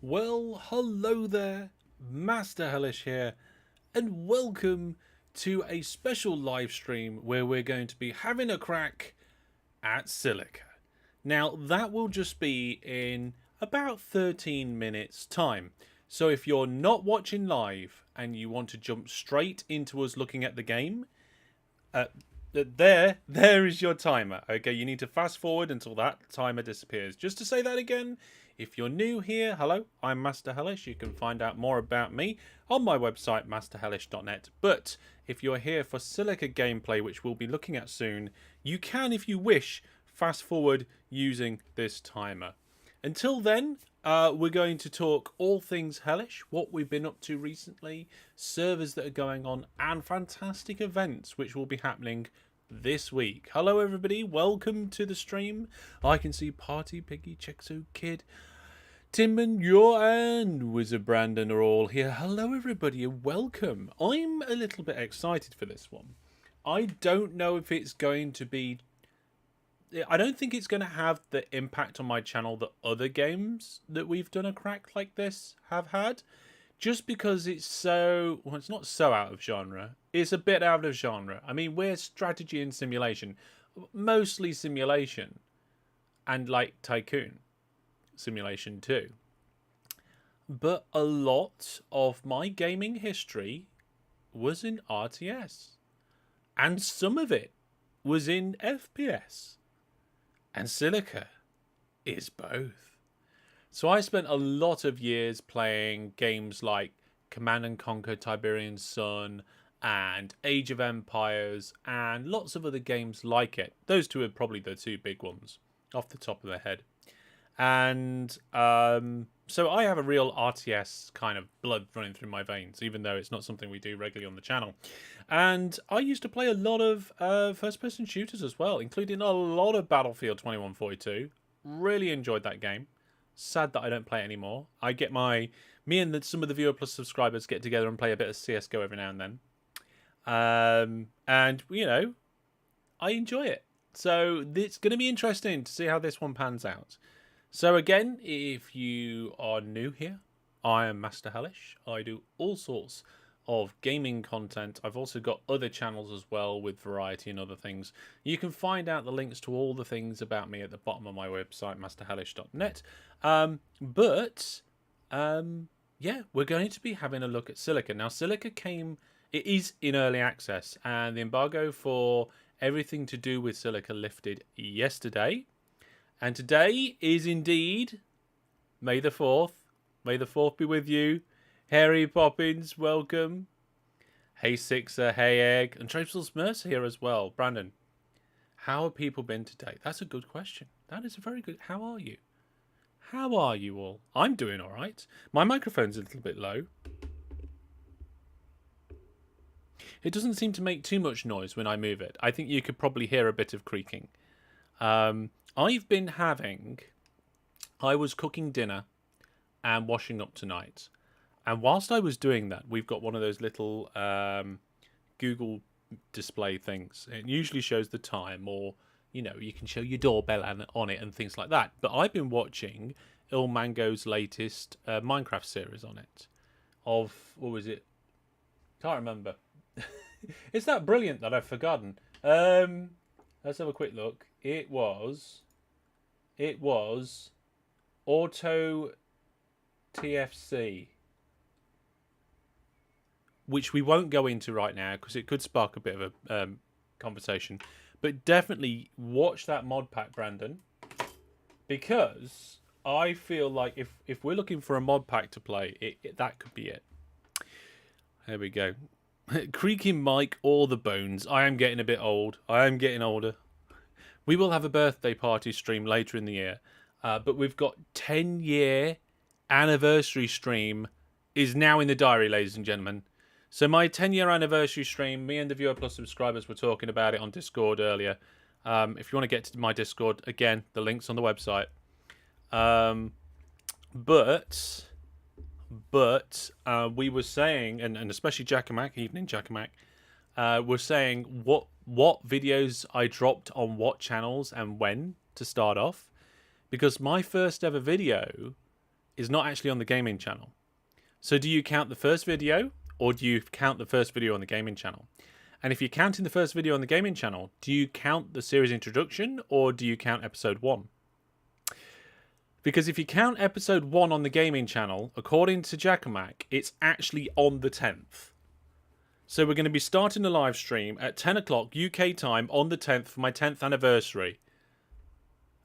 Well, hello there, Master Hellish here, and welcome to a special live stream where we're going to be having a crack at Silica. Now, that will just be in about 13 minutes' time. So if you're not watching live and you want to jump straight into us looking at the game, uh, there is your timer. Okay, you need to fast forward until that timer disappears. Just to say that again, if you're new here, hello, I'm Master Hellish. You can find out more about me on my website, masterhellish.net. But if you're here for Silica gameplay, which we'll be looking at soon, you can, if you wish, fast forward using this timer. Until then, we're going to talk all things Hellish, what we've been up to recently, servers that are going on, and fantastic events which will be happening this week. Hello everybody, welcome to the stream. I can see Party Piggy, Chexo Kid, Timman, Yor, and Wizard Brandon are all here. Hello everybody and welcome. I'm a little bit excited for this one. I don't know if it's going to be... I don't think it's going to have the impact on my channel that other games that we've done a crack like this have had. Just because it's so... Well, it's not so out of genre. It's a bit out of genre. I mean, we're strategy and simulation. Mostly simulation. And, like, Tycoon simulation too. But a lot of my gaming history was in RTS. And some of it was in FPS. And Silica is both. So I spent a lot of years playing games like Command and Conquer Tiberian Sun and Age of Empires and lots of other games like it. Those two are probably the two big ones off the top of the head. And so I have a real RTS kind of blood running through my veins, even though it's not something we do regularly on the channel. And I used to play a lot of first-person shooters as well, including a lot of Battlefield 2142. Really enjoyed that game. Sad that I don't play it anymore. I get me and some of the Viewer Plus subscribers get together and play a bit of CSGO every now and then. And, you know, I enjoy it. So it's going to be interesting to see how this one pans out. So again, if you are new here, I am Master Hellish. I do all sorts of gaming content. I've also got other channels as well with variety and other things. You can find out the links to all the things about me at the bottom of my website, masterhellish.net. Yeah, we're going to be having a look at Silica. Now, Silica it is in early access, and the embargo for everything to do with Silica lifted yesterday. And today is indeed May the 4th. May the 4th be with you. Harry Poppins, welcome. Hey Sixer, hey Egg. And Trapesel's Mercer here as well. Brandon, how have people been today? That's a good question. That is a very good... How are you? How are you all? I'm doing all right. My microphone's a little bit low. It doesn't seem to make too much noise when I move it. I think you could probably hear a bit of creaking. I've been having... I was cooking dinner and washing up tonight. And whilst I was doing that, we've got one of those little Google display things. It usually shows the time, or, you know, you can show your doorbell on it and things like that. But I've been watching Ilmango's latest Minecraft series on it. What was it? Can't remember. It's that brilliant that I've forgotten. Let's have a quick look. It was Auto TFC, which we won't go into right now because it could spark a bit of a conversation. But definitely watch that mod pack, Brandon, because I feel like if we're looking for a mod pack to play, that could be it. There we go. Creaking mic or the bones. I am getting a bit old. I am getting older. We will have a birthday party stream later in the year. But we've got 10-year anniversary stream is now in the diary, ladies and gentlemen. So my 10-year anniversary stream, me and the Viewer Plus subscribers were talking about it on Discord earlier. If you want to get to my Discord, again, the link's on the website. But we were saying, and especially Jackamak, Evening Jackamak, were saying what videos I dropped on what channels and when to start off. Because my first ever video is not actually on the gaming channel. So do you count the first video, or do you count the first video on the gaming channel? And if you're counting the first video on the gaming channel, do you count the series introduction, or do you count episode 1? Because if you count episode 1 on the gaming channel, according to Jackomac, it's actually on the 10th. So we're going to be starting the live stream at 10 o'clock UK time on the 10th for my 10th anniversary.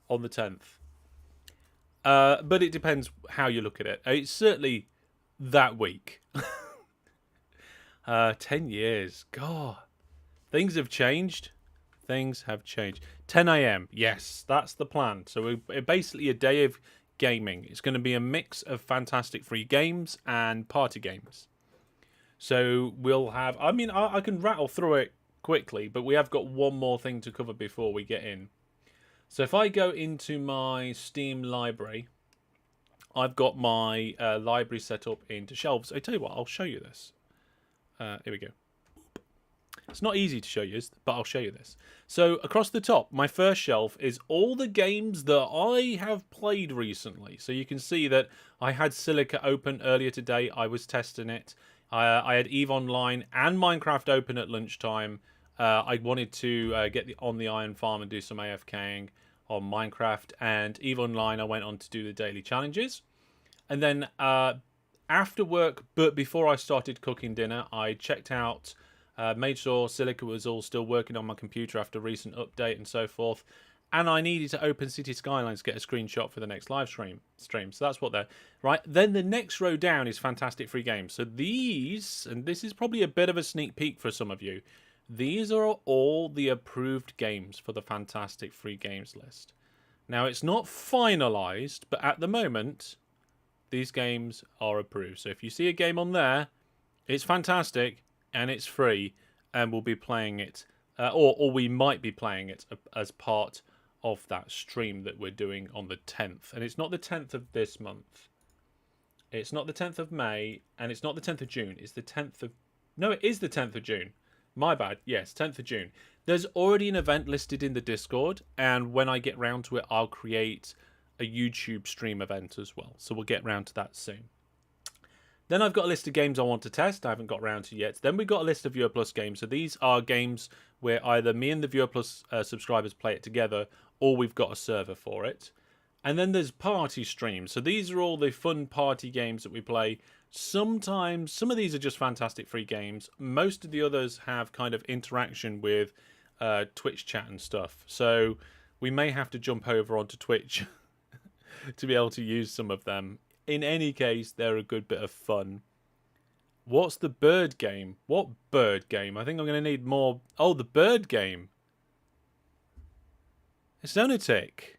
On the 10th. But it depends how you look at it. It's certainly that week. 10 years. God. Things have changed. Things have changed. 10 a.m. Yes, that's the plan. So we're basically a day of gaming. It's going to be a mix of fantastic free games and party games. So we'll have... I mean, I can rattle through it quickly, but we have got one more thing to cover before we get in. So if I go into my Steam library, I've got my library set up into shelves. I tell you what, I'll show you this. Here we go. It's not easy to show you, but I'll show you this. So across the top, my first shelf is all the games that I have played recently. So you can see that I had Silica open earlier today. I was testing it. I had EVE Online and Minecraft open at lunchtime. I wanted to get on the Iron Farm and do some AFKing on Minecraft. And EVE Online, I went on to do the daily challenges. And then after work, but before I started cooking dinner, I checked out... made sure Silica was all still working on my computer after a recent update and so forth. And I needed to open City Skylines to get a screenshot for the next live stream. So that's what they're... Right, then the next row down is Fantastic Free Games. So these, and this is probably a bit of a sneak peek for some of you, these are all the approved games for the Fantastic Free Games list. Now, it's not finalised, but at the moment, these games are approved. So if you see a game on there, it's fantastic... and it's free, and we'll be playing it, or we might be playing it as part of that stream that we're doing on the 10th. And it's not the 10th of this month. It's not the 10th of May, and it's not the 10th of June. It's the 10th of... No, it is the 10th of June. My bad. Yes, 10th of June. There's already an event listed in the Discord, and when I get round to it, I'll create a YouTube stream event as well. So we'll get round to that soon. Then I've got a list of games I want to test. I haven't got round to yet. Then we've got a list of Viewer Plus games. So these are games where either me and the Viewer Plus subscribers play it together, or we've got a server for it. And then there's party streams. So these are all the fun party games that we play. Sometimes, some of these are just fantastic free games. Most of the others have kind of interaction with Twitch chat and stuff. So we may have to jump over onto Twitch to be able to use some of them. In any case, they're a good bit of fun. What's the bird game? What bird game? I think I'm going to need more... Oh, the bird game. Zonatic.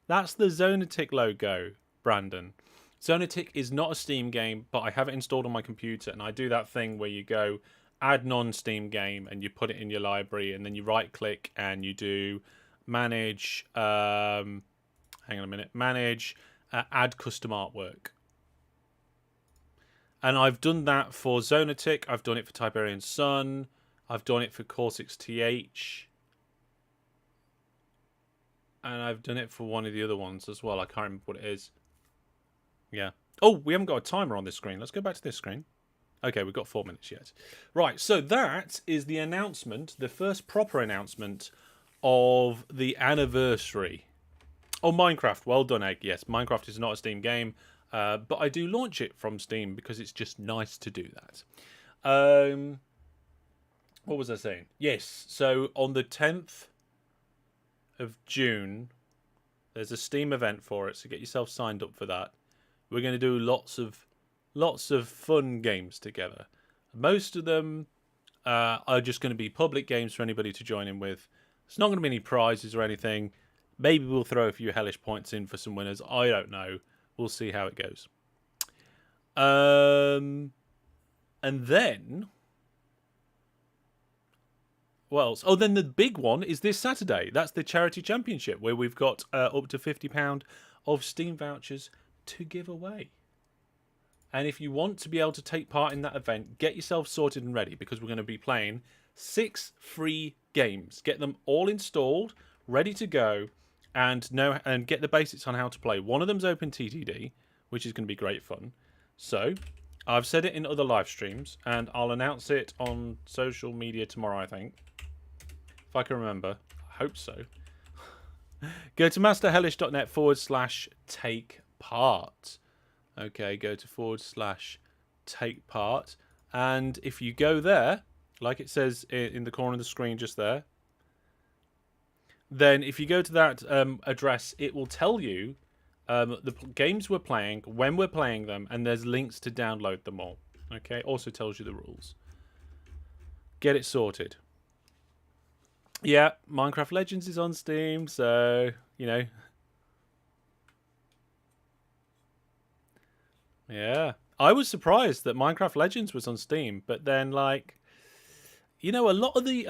That's the Zonatic logo, Brandon. Zonatic is not a Steam game, but I have it installed on my computer, and I do that thing where you go add non-Steam game, and you put it in your library, and then you right-click, and you do manage... hang on a minute. Manage... add custom artwork. And I've done that for Zonatic. I've done it for Tiberian Sun. I've done it for Core6TH. And I've done it for one of the other ones as well. I can't remember what it is. Yeah. Oh, we haven't got a timer on this screen. Let's go back to this screen. Okay, we've got 4 minutes yet. Right, so that is the announcement, the first proper announcement of the anniversary. Oh, Minecraft. Well done, Egg. Yes, Minecraft is not a Steam game, but I do launch it from Steam because it's just nice to do that. What was I saying? Yes, so on the 10th of June, there's a Steam event for it, so get yourself signed up for that. We're going to do lots of fun games together. Most of them are just going to be public games for anybody to join in with. There's not going to be any prizes or anything. Maybe we'll throw a few hellish points in for some winners. I don't know. We'll see how it goes. And then... what else? Oh, then the big one is this Saturday. That's the Charity Championship, where we've got up to £50 of Steam vouchers to give away. And if you want to be able to take part in that event, get yourself sorted and ready, because we're going to be playing 6 free games. Get them all installed, ready to go, and get the basics on how to play. One of them's OpenTTD, which is going to be great fun. So I've said it in other live streams, and I'll announce it on social media tomorrow, I think. If I can remember. I hope so. Go to masterhellish.net/take part. Okay, go to /take part. And if you go there, like it says in the corner of the screen just there, then if you go to that address, it will tell you the games we're playing, when we're playing them, and there's links to download them all. Okay, also tells you the rules. Get it sorted. Yeah, Minecraft Legends is on Steam, so, you know. Yeah. I was surprised that Minecraft Legends was on Steam, but then, like, you know, a lot of the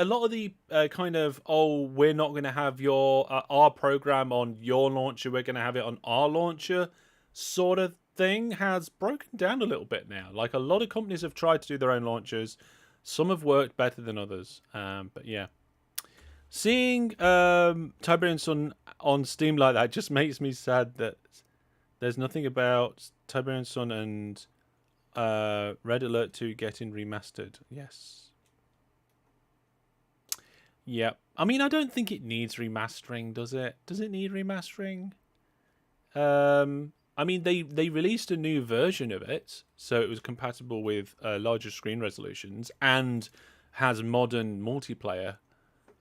kind of, oh, we're not going to have your our program on your launcher, we're going to have it on our launcher sort of thing has broken down a little bit now. Like, a lot of companies have tried to do their own launchers. Some have worked better than others. But yeah. Seeing Tiberian Sun on Steam like that just makes me sad that there's nothing about Tiberian Sun and Red Alert 2 getting remastered. Yes. Yeah. I mean, I don't think it needs remastering, does it? Does it need remastering? I mean, they released a new version of it, so it was compatible with larger screen resolutions and has modern multiplayer.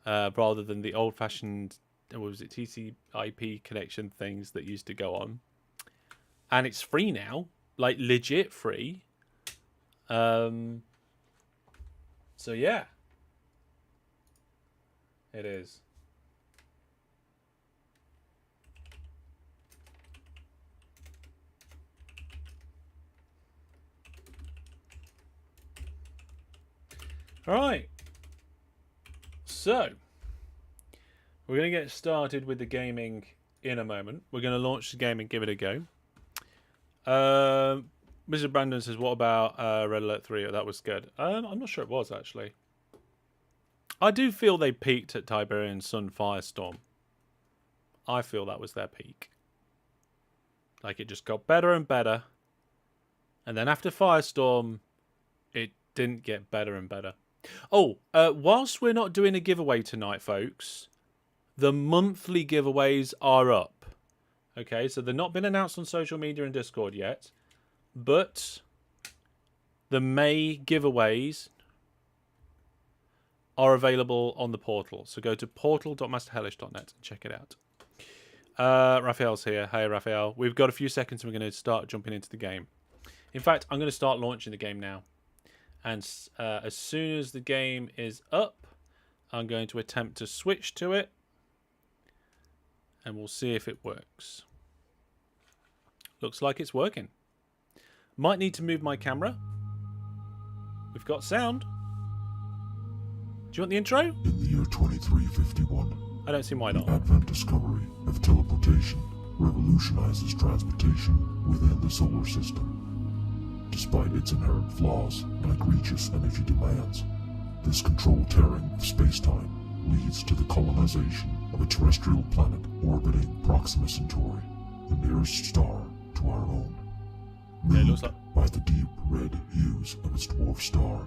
Rather than the old-fashioned, what was it, TCP connection things that used to go on. And it's free now, like legit free. So yeah, it is. All right. So, we're going to get started with the gaming in a moment. We're going to launch the game and give it a go. Mr. Brandon says, what about Red Alert 3? Oh, that was good. I'm not sure it was, actually. I do feel they peaked at Tiberian Sun Firestorm. I feel that was their peak. Like, it just got better and better. And then after Firestorm, it didn't get better and better. Oh, whilst we're not doing a giveaway tonight, folks, the monthly giveaways are up. Okay, so they've not been announced on social media and Discord yet, but the May giveaways are available on the portal. So go to portal.masterhellish.net and check it out. Raphael's here. Hey, Raphael. We've got a few seconds and we're going to start jumping into the game. In fact, I'm going to start launching the game now. And as soon as the game is up, I'm going to attempt to switch to it. And we'll see if it works. Looks like it's working. Might need to move my camera. We've got sound. Do you want the intro? In the year 2351, I don't see why not. the advent discovery of teleportation revolutionizes transportation within the solar system. Despite its inherent flaws and egregious energy demands, this controlled tearing of space-time leads to the colonization of a terrestrial planet orbiting Proxima Centauri, the nearest star to our own. Moved by the deep red hues of its dwarf star,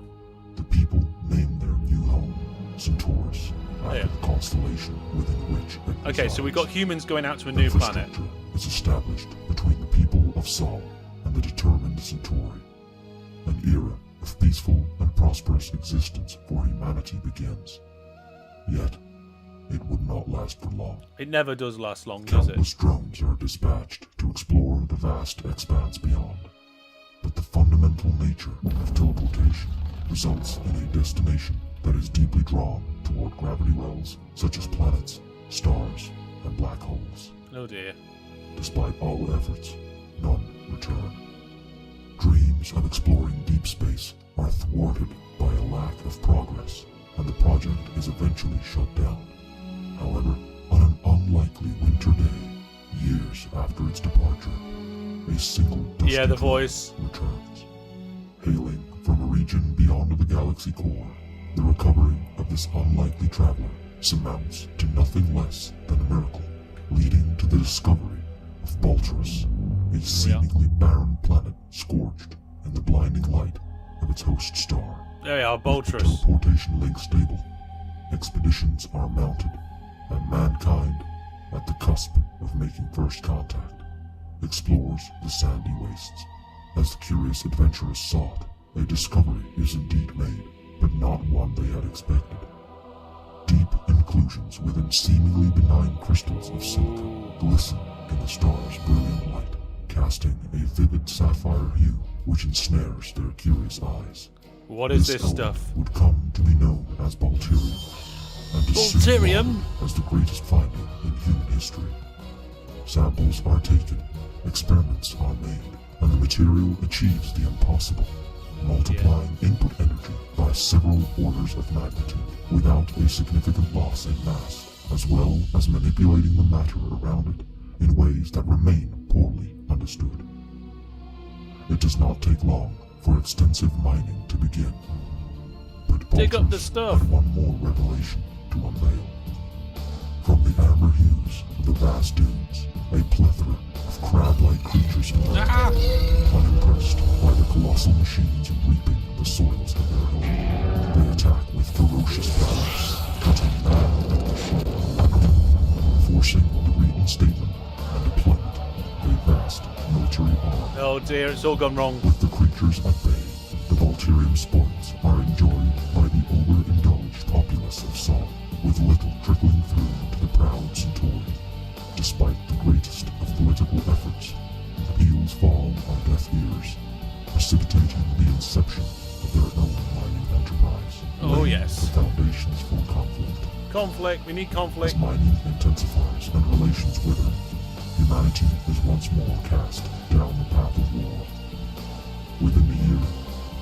the people named their new home Centaurus, after the constellation within which it resides. Okay, so we got humans going out to a new planet. Infrastructure is established between the people of Sol and the determined Centauri. An era of peaceful and prosperous existence for humanity begins. Yet, it would not last for long. It never does last long, does it? Countless drones are dispatched to explore the vast expanse beyond. But the fundamental nature of teleportation results in a destination that is deeply drawn toward gravity wells such as planets, stars, and black holes. Oh dear. Despite all efforts, none return. Dreams of exploring deep space are thwarted by a lack of progress, and the project is eventually shut down. However, on an unlikely winter day, years after its departure, a single dusty the voice returns. Hailing from a region beyond the galaxy core, the recovery of this unlikely traveler amounts to nothing less than a miracle, leading to the discovery of Balturus, a seemingly barren planet scorched in the blinding light of its host star. There we are, With the Boltrus. teleportation link stable, expeditions are mounted, and mankind, at the cusp of making first contact, explores the sandy wastes. As the curious adventurers sought, a discovery is indeed made, but not one they had expected. Deep inclusions within seemingly benign crystals of silica glisten in the star's brilliant light, casting a vivid sapphire hue which ensnares their curious eyes. What is this element stuff? would come to be known as Baltirium, and is soon Baltirium? lauded as the greatest finding in human history. Samples are taken, experiments are made, and the material achieves the impossible, multiplying input energy by several orders of magnitude without a significant loss in mass, as well as manipulating the matter around it in ways that remain poorly understood. It does not take long for extensive mining to begin, but Dig up the Baltrus stuff. had one more revelation to unveil. From the amber hues of the vast dunes, a plethora of crab-like creatures emerge, Ah! unimpressed by the colossal machines reaping the soils of their home. They attack with ferocious prowess, cutting man at machine, forcing the reinstatement and deployment of a vast military arm. Oh dear, it's all gone wrong. With the creatures at bay, the Baltirium spoils are enjoyed by the overindulged populace of Sol, with little trickling through to the proud Centauri. Despite the greatest of political efforts, appeals fall on deaf ears, precipitating the inception of their own mining enterprise. Oh, laying yes. the foundations for conflict. Conflict, we need conflict. As mining intensifies and relations wither, humanity is once more cast down the path of war. Within the year,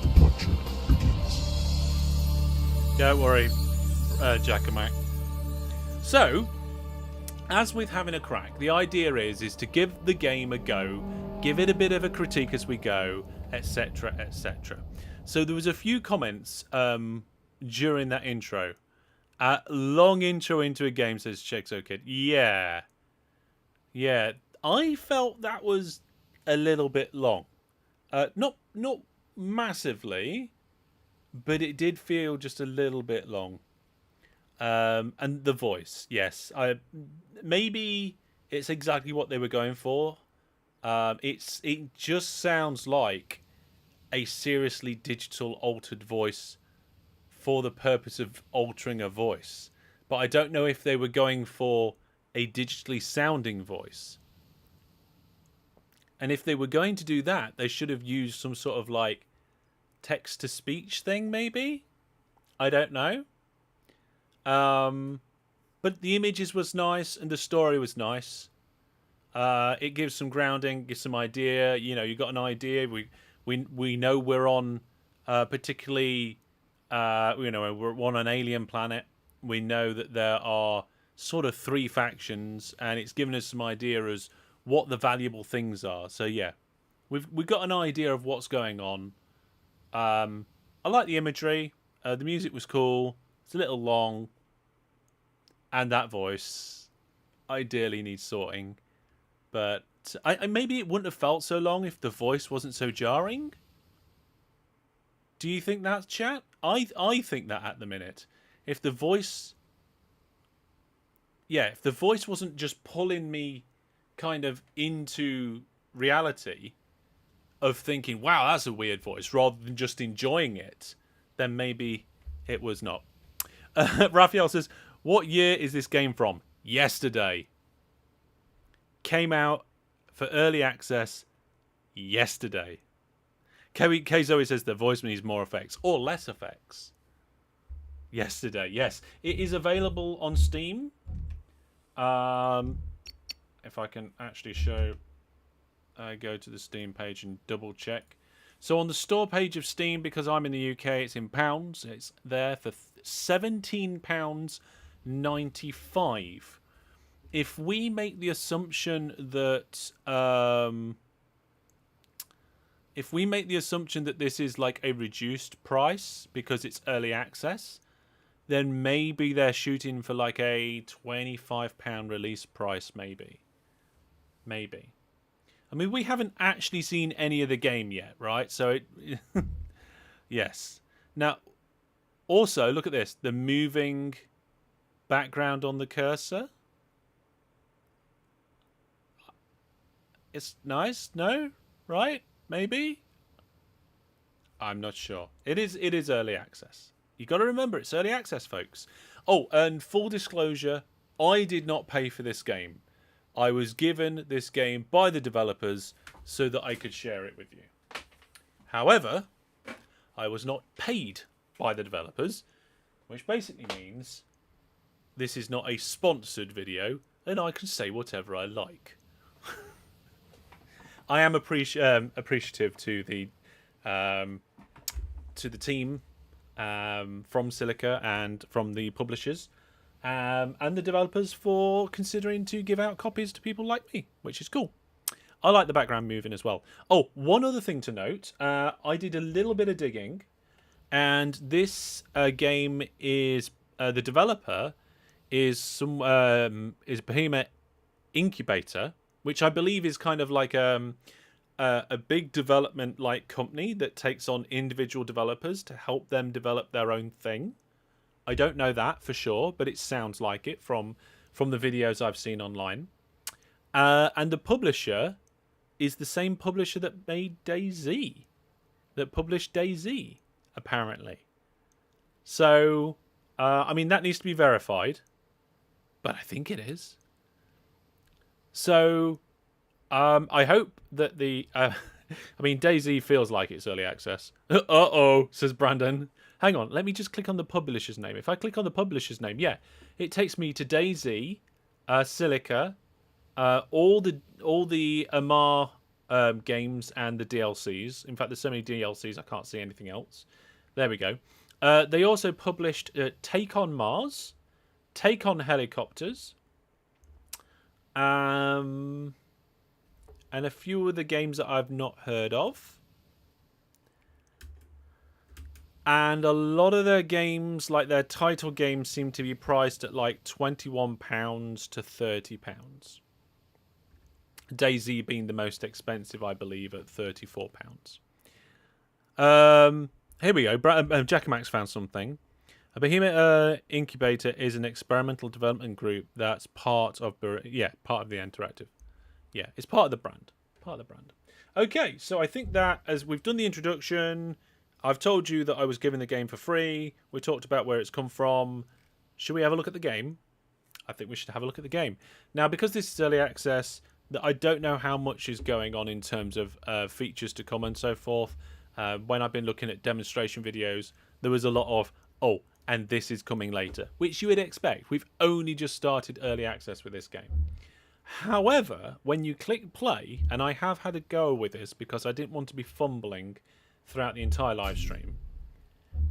the bloodshed begins. Don't worry, Jackamak. So, as with having a crack, the idea is to give the game a go, give it a bit of a critique as we go, etc, etc. So there was a few comments during that intro. Long intro into a game, says Chexo Kid. Yeah. I felt that was a little bit long. Not massively, but it did feel just a little bit long. And the voice, yes. Maybe it's exactly what they were going for. It just sounds like a seriously digital altered voice for the purpose of altering a voice. But I don't know if they were going for a digitally sounding voice. And if they were going to do that, they should have used some sort of like text-to-speech thing, maybe? I don't know. But the images was nice and the story was nice. It gives some grounding, gives some idea. You know, you got an idea. We know we're on, particularly, we're on an alien planet. We know that there are sort of 3 factions, and it's given us some idea as what the valuable things are. So yeah, we've got an idea of what's going on. I like the imagery. The music was cool. It's a little long. And that voice ideally needs sorting. But maybe it wouldn't have felt so long if the voice wasn't so jarring. Do you think that's chat? I think that at the minute. If the voice wasn't just pulling me kind of into reality of thinking, wow, that's a weird voice, rather than just enjoying it, then maybe it was not. Raphael says, what year is this game from? Yesterday. Came out for early access yesterday. K Zoe says the voice needs more effects or less effects. Yesterday, yes. It is available on Steam. If I can actually show, go to the Steam page and double check. So on the store page of Steam, because I'm in the UK, it's in pounds. It's there for £17.95. If we make the assumption that this is like a reduced price because it's early access, then maybe they're shooting for like a £25 release price, maybe. I mean, we haven't actually seen any of the game yet, right? So it, yes. Now, also look at this: the moving background on the cursor. It's nice, no? Right? Maybe? I'm not sure. It is early access. You got to remember it's early access, folks. Oh, and full disclosure, I did not pay for this game. I was given this game by the developers so that I could share it with you. However, I was not paid by the developers, which basically means this is not a sponsored video and I can say whatever I like. I am appreciative to the team from Silica and from the publishers and the developers for considering to give out copies to people like me, which is cool. I like the background moving as well. Oh, one other thing to note. I did a little bit of digging, and this game is the developer is Behemoth Incubator, which I believe is kind of like a big development like company that takes on individual developers to help them develop their own thing. I don't know that for sure, but it sounds like it from the videos I've seen online. And the publisher is the same publisher that made DayZ, that published DayZ, apparently. So, I mean, that needs to be verified, but I think it is. So, I hope that the... I mean, DayZ feels like it's early access. Uh-oh, says Brandon. Hang on, let me just click on the publisher's name. If I click on the publisher's name, yeah, it takes me to DayZ, Silica, all the Amar games and the DLCs. In fact, there's so many DLCs, I can't see anything else. There we go. They also published Take on Mars, Take on Helicopters, and a few of the games that I've not heard of. And a lot of their games, like their title games, seem to be priced at like £21 to £30. DayZ being the most expensive, I believe, at £34. Here we go. Jack and Max found something. A Behemoth Incubator is an experimental development group that's part of the Interactive. Yeah, it's part of the brand. Okay, so I think that as we've done the introduction, I've told you that I was given the game for free. We talked about where it's come from. Should we have a look at the game? I think we should have a look at the game. Now, because this is early access, I don't know how much is going on in terms of features to come and so forth. When I've been looking at demonstration videos, there was a lot of, oh, and this is coming later, which you would expect. We've only just started early access with this game. However, when you click play, and I have had a go with this because I didn't want to be fumbling throughout the entire live stream,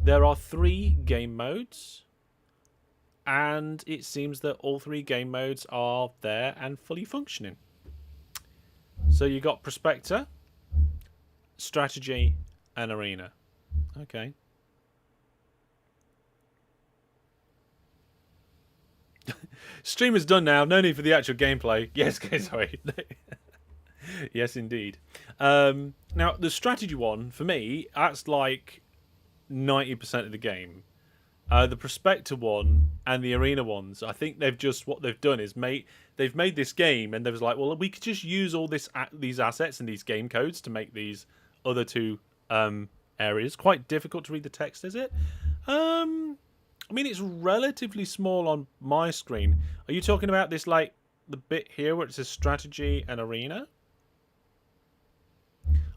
there are 3 game modes, and it seems that all 3 game modes are there and fully functioning. So you got Prospector, Strategy, and Arena. Okay. Stream is done now. No need for the actual gameplay. Yes, sorry. Yes, indeed. Now, the strategy one, for me, that's like 90% of the game. The Prospector one and the Arena ones, I think what they've done is they've made this game, and they was like, well, we could just use all these assets and these game codes to make these other 2 areas. Quite difficult to read the text, is it? I mean, it's relatively small on my screen. Are you talking about this, like, the bit here where it says Strategy and Arena?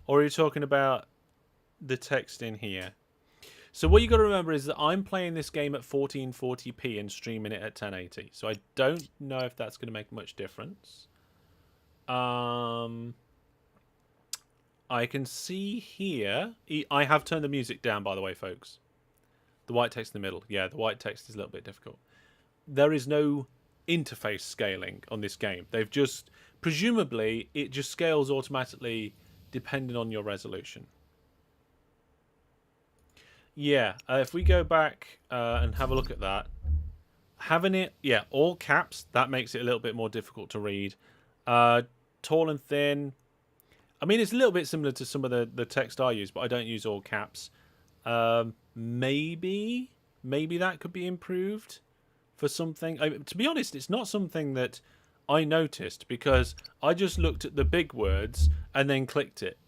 Or are you talking about the text in here? So what you got to remember is that I'm playing this game at 1440p and streaming it at 1080. So I don't know if that's going to make much difference. I can see here... I have turned the music down, by the way, folks. The white text in the middle. Yeah, the white text is a little bit difficult. There is no interface scaling on this game. They've just... Presumably, it just scales automatically depending on your resolution. Yeah, if we go back and have a look at that. Having it, yeah, all caps, that makes it a little bit more difficult to read. Tall and thin, I mean, it's a little bit similar to some of the text I use, but I don't use all caps. Maybe that could be improved for something. To be honest, it's not something that I noticed because I just looked at the big words and then clicked it.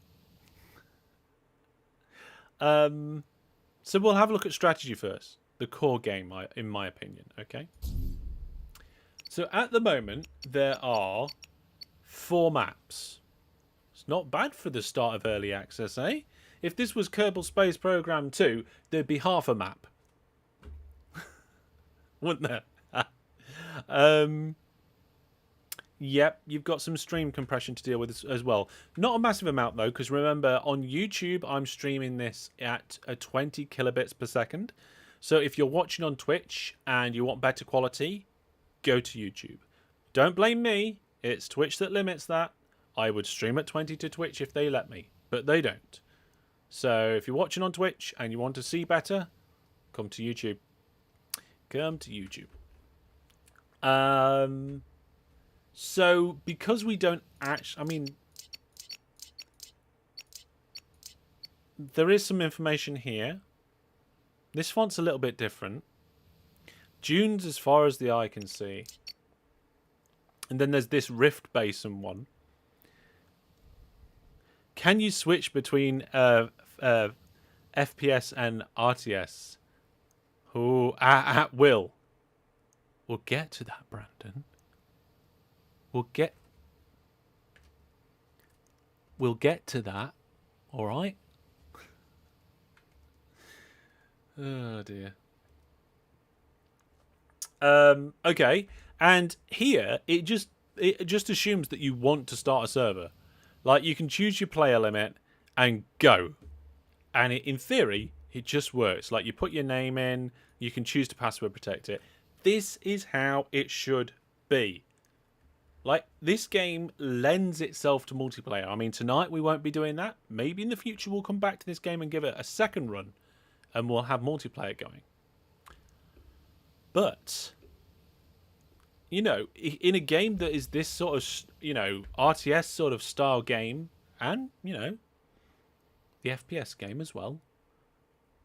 So we'll have a look at strategy first, the core game, in my opinion. Okay. So at the moment there are 4 maps. It's not bad for the start of early access, eh? If this was Kerbal Space Program 2, there'd be half a map. Wouldn't there? Yep, you've got some stream compression to deal with as well. Not a massive amount, though, because remember, on YouTube, I'm streaming this at 20 kilobits per second. So if you're watching on Twitch and you want better quality, go to YouTube. Don't blame me. It's Twitch that limits that. I would stream at 20 to Twitch if they let me, but they don't. So if you're watching on Twitch and you want to see better, come to YouTube. Come to YouTube. So because we don't actually, I mean, there is some information here. This font's a little bit different. Dunes as far as the eye can see. And then there's this Rift Basin one. Can you switch between FPS and RTS? Oh, at will. We'll get to that, Brandon. We'll get to that. All right. Oh dear. Okay. And here it just assumes that you want to start a server. Like you can choose your player limit and go. And in theory, it just works. Like you put your name in, you can choose to password protect it. This is how it should be. Like, this game lends itself to multiplayer. I mean, tonight we won't be doing that. Maybe in the future we'll come back to this game and give it a second run. And we'll have multiplayer going. But, you know, in a game that is this sort of, you know, RTS sort of style game. And, you know, the FPS game as well.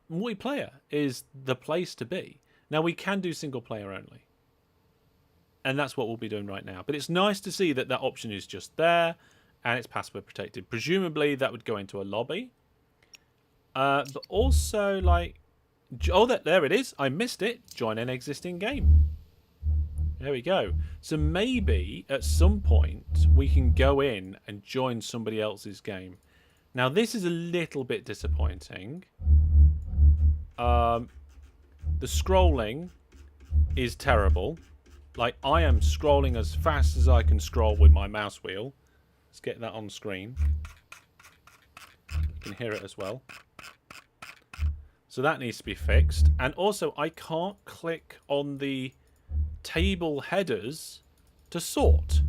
Multiplayer is the place to be. Now, we can do single player only. And that's what we'll be doing right now. But it's nice to see that that option is just there. And it's password protected. Presumably, that would go into a lobby. But also, like... Oh, there it is. I missed it. Join an existing game. There we go. So maybe, at some point, we can go in and join somebody else's game. Now, this is a little bit disappointing. The scrolling is terrible. Like, I am scrolling as fast as I can scroll with my mouse wheel. Let's get that on screen. You can hear it as well. So that needs to be fixed. And also, I can't click on the table headers to sort.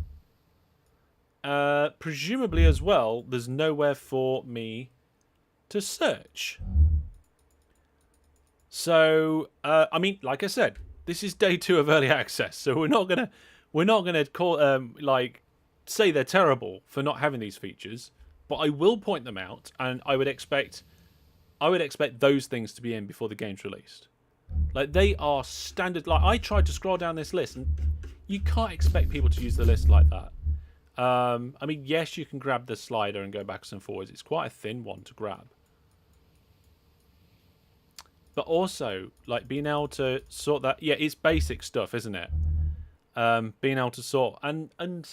Presumably as well, there's nowhere for me to search. So, I mean, like I said, this is day 2 of early access, so we're not gonna call like say they're terrible for not having these features, but I will point them out, and I would expect those things to be in before the game's released. Like they are standard. Like I tried to scroll down this list, and you can't expect people to use the list like that. I mean, yes, you can grab the slider and go backwards and forwards. It's quite a thin one to grab. But also, like, being able to sort that... Yeah, it's basic stuff, isn't it? Being able to sort... And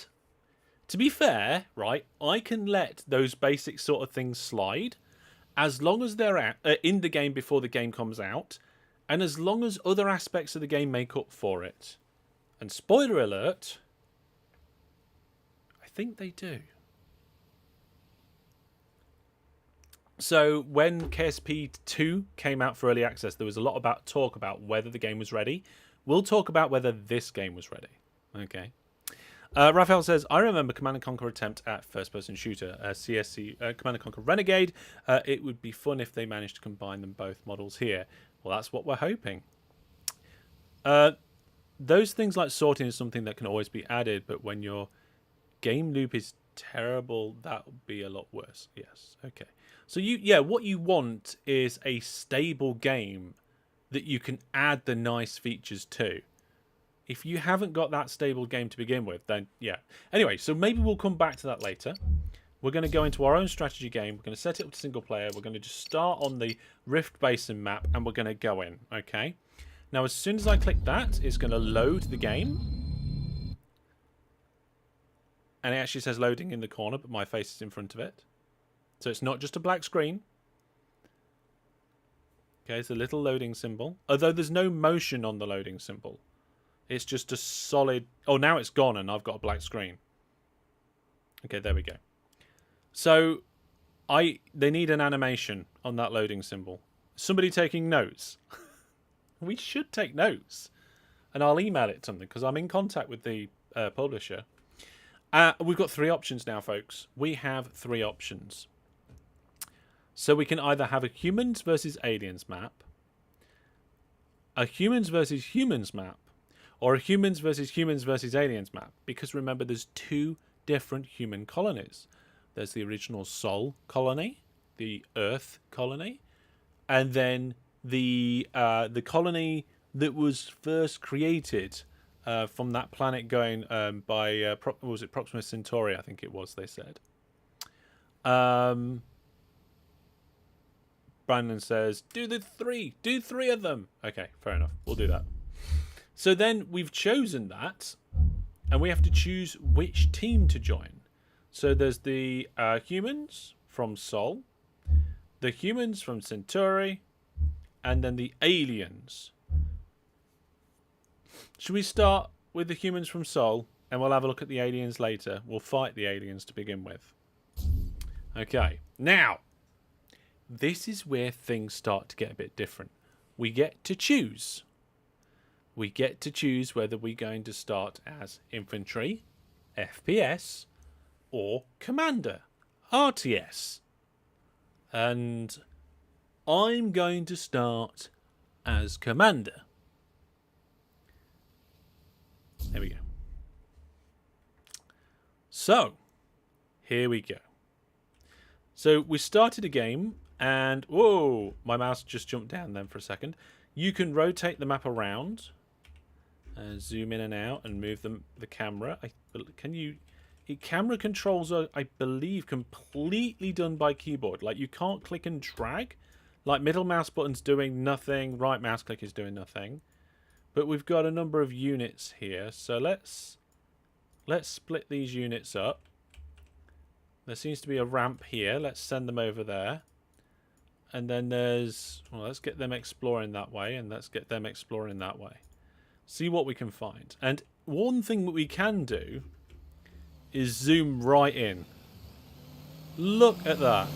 to be fair, right, I can let those basic sort of things slide as long as they're in the game before the game comes out, and as long as other aspects of the game make up for it. And spoiler alert, I think they do. So when KSP 2 came out for early access, there was a lot about talk about whether the game was ready. We'll talk about whether this game was ready. Okay. Raphael says, I remember Command & Conquer attempt at first-person shooter, CSC, Command & Conquer Renegade. It would be fun if they managed to combine them both models here. Well, that's what we're hoping. Those things like sorting is something that can always be added, but when your game loop is Terrible. That would be a lot worse. Yes. Okay. So what you want is a stable game that you can add the nice features to. If you haven't got that stable game to begin with, then yeah. Anyway, so maybe we'll come back to that later. We're going to go into our own strategy game. We're going to set it up to single player. We're going to just start on the Rift Basin map, and we're going to go in. Okay. Now, as soon as I click that, it's going to load the game. And it actually says loading in the corner, but my face is in front of it. So it's not just a black screen. Okay, it's a little loading symbol. Although there's no motion on the loading symbol. It's just a solid... Oh, now it's gone and I've got a black screen. Okay, there we go. So, they need an animation on that loading symbol. Somebody taking notes. We should take notes. And I'll email it to them because I'm in contact with the publisher. We've got 3 options now, folks. We have 3 options. So we can either have a humans versus aliens map, a humans versus humans map, or a humans versus aliens map. Because remember, there's 2 different human colonies. There's the original Sol colony, the Earth colony, and then the colony that was first created from that planet going by was it Proxima Centauri? I think it was. They said. Brandon says, do 3 of them. Okay, fair enough. We'll do that. So then we've chosen that, and we have to choose which team to join. So there's the humans from Sol, the humans from Centauri, and then the aliens. Should we start with the humans from Sol, and we'll have a look at the aliens later? We'll fight the aliens to begin with. Okay, now, this is where things start to get a bit different. We get to choose. We get to choose whether we're going to start as infantry, FPS, or commander, RTS. And I'm going to start as commander. There we go. So, here we go. So, we started a game, and whoa, my mouse just jumped down then for a second. You can rotate the map around, zoom in and out, and move the camera. Camera controls are, I believe, completely done by keyboard. Like, you can't click and drag. Like, middle mouse button's doing nothing, right mouse click is doing nothing. But we've got a number of units here, so let's split these units up. There seems to be a ramp here. Let's send them over there. And then there's... Well, let's get them exploring that way, and let's get them exploring that way. See what we can find. And one thing that we can do is zoom right in. Look at that.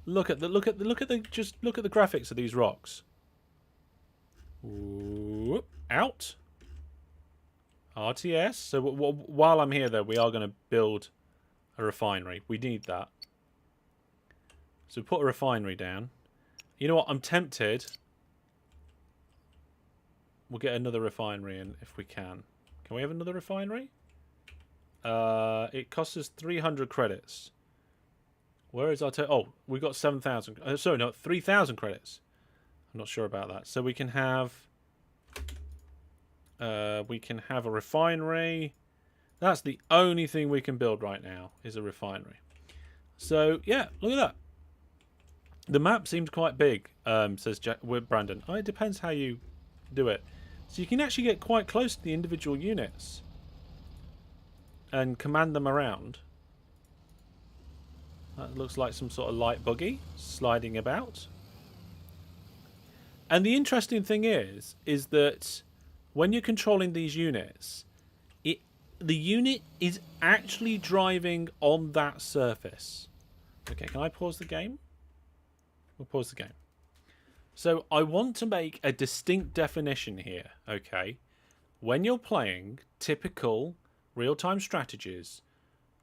Look at the graphics of these rocks. Whoop, out. RTS. So while I'm here, though, we are going to build a refinery. We need that. So put a refinery down. You know what? I'm tempted. We'll get another refinery in if we can. Can we have another refinery? It costs us 300 credits. Where is our total? Oh, we got 7,000. Sorry, no, 3,000 credits. I'm not sure about that. So we can have a refinery. That's the only thing we can build right now is a refinery. So yeah, look at that. The map seems quite big, says Brandon. Oh, it depends how you do it. So you can actually get quite close to the individual units and command them around. That looks like some sort of light buggy sliding about. And the interesting thing is that when you're controlling these units, the unit is actually driving on that surface. Okay, can I pause the game? We'll pause the game. So I want to make a distinct definition here, okay? When you're playing typical real-time strategies,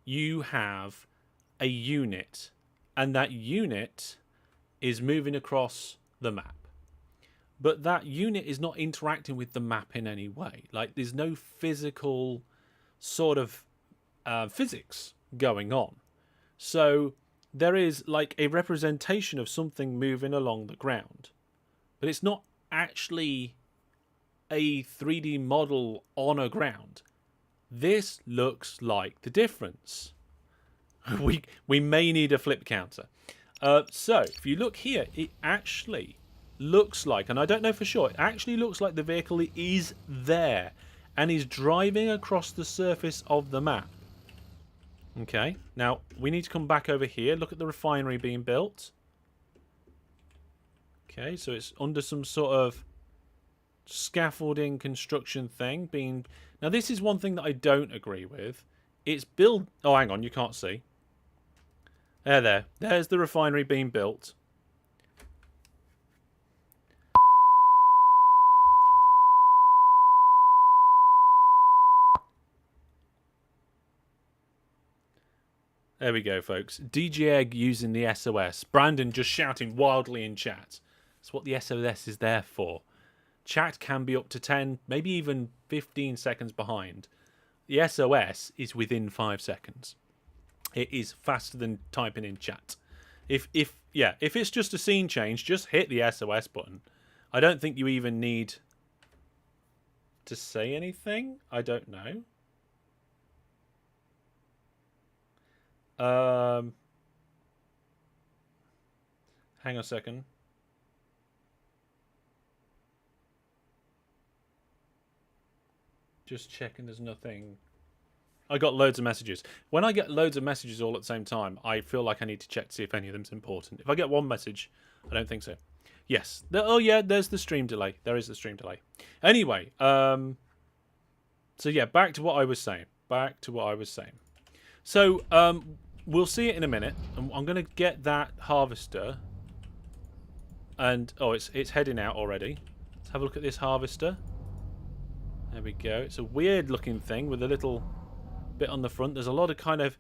you have a unit, and that unit is moving across the map. But that unit is not interacting with the map in any way. Like, there's no physical sort of physics going on. So there is like a representation of something moving along the ground, but it's not actually a 3D model on a ground. This looks like the difference. We may need a flip counter. So if you look here, it actually looks like, and I don't know for sure, it actually looks like the vehicle is there and is driving across the surface of the map. Okay, now we need to come back over here. Look at the refinery being built. Okay, so it's under some sort of scaffolding construction thing being... Now this is one thing that I don't agree with. It's built... Oh, hang on, you can't see. There's the refinery being built. There we go, folks. DJ Egg using the SOS. Brandon just shouting wildly in chat. That's what the SOS is there for. Chat can be up to 10, maybe even 15 seconds behind. The SOS is within 5 seconds. It is faster than typing in chat. If it's just a scene change, just hit the SOS button. I don't think you even need to say anything. I don't know. Hang on a second. Just checking there's nothing. I got loads of messages. When I get loads of messages all at the same time, I feel like I need to check to see if any of them's important. If I get one message, I don't think so. Yes. Oh, yeah, there's the stream delay. There is the stream delay. Anyway, so yeah, back to what I was saying. So, we'll see it in a minute. I'm going to get that harvester. And, oh, it's heading out already. Let's have a look at this harvester. There we go. It's a weird looking thing with a little bit on the front. There's a lot of kind of...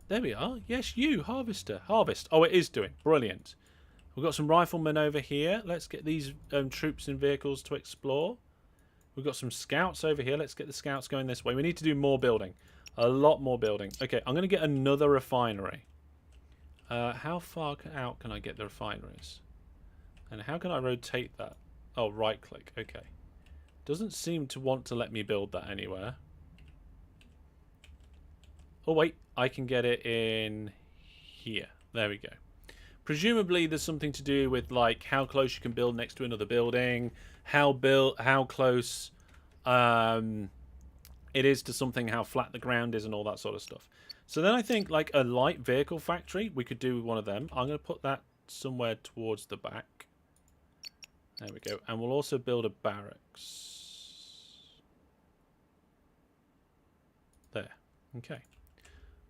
There we are. Yes, you, harvester. Harvest. Oh, it is doing. Brilliant. We've got some riflemen over here. Let's get these troops and vehicles to explore. We've got some scouts over here. Let's get the scouts going this way. We need to do more building. A lot more building. Okay, I'm going to get another refinery. How far out can I get the refineries? And how can I rotate that? Oh, right click. Okay. Doesn't seem to want to let me build that anywhere. Oh, wait. I can get it in here. There we go. Presumably there's something to do with like how close you can build next to another building, how close it is to something, how flat the ground is and all that sort of stuff. So then I think like a light vehicle factory, we could do one of them. I'm going to put that somewhere towards the back. There we go. And we'll also build a barracks. There. Okay.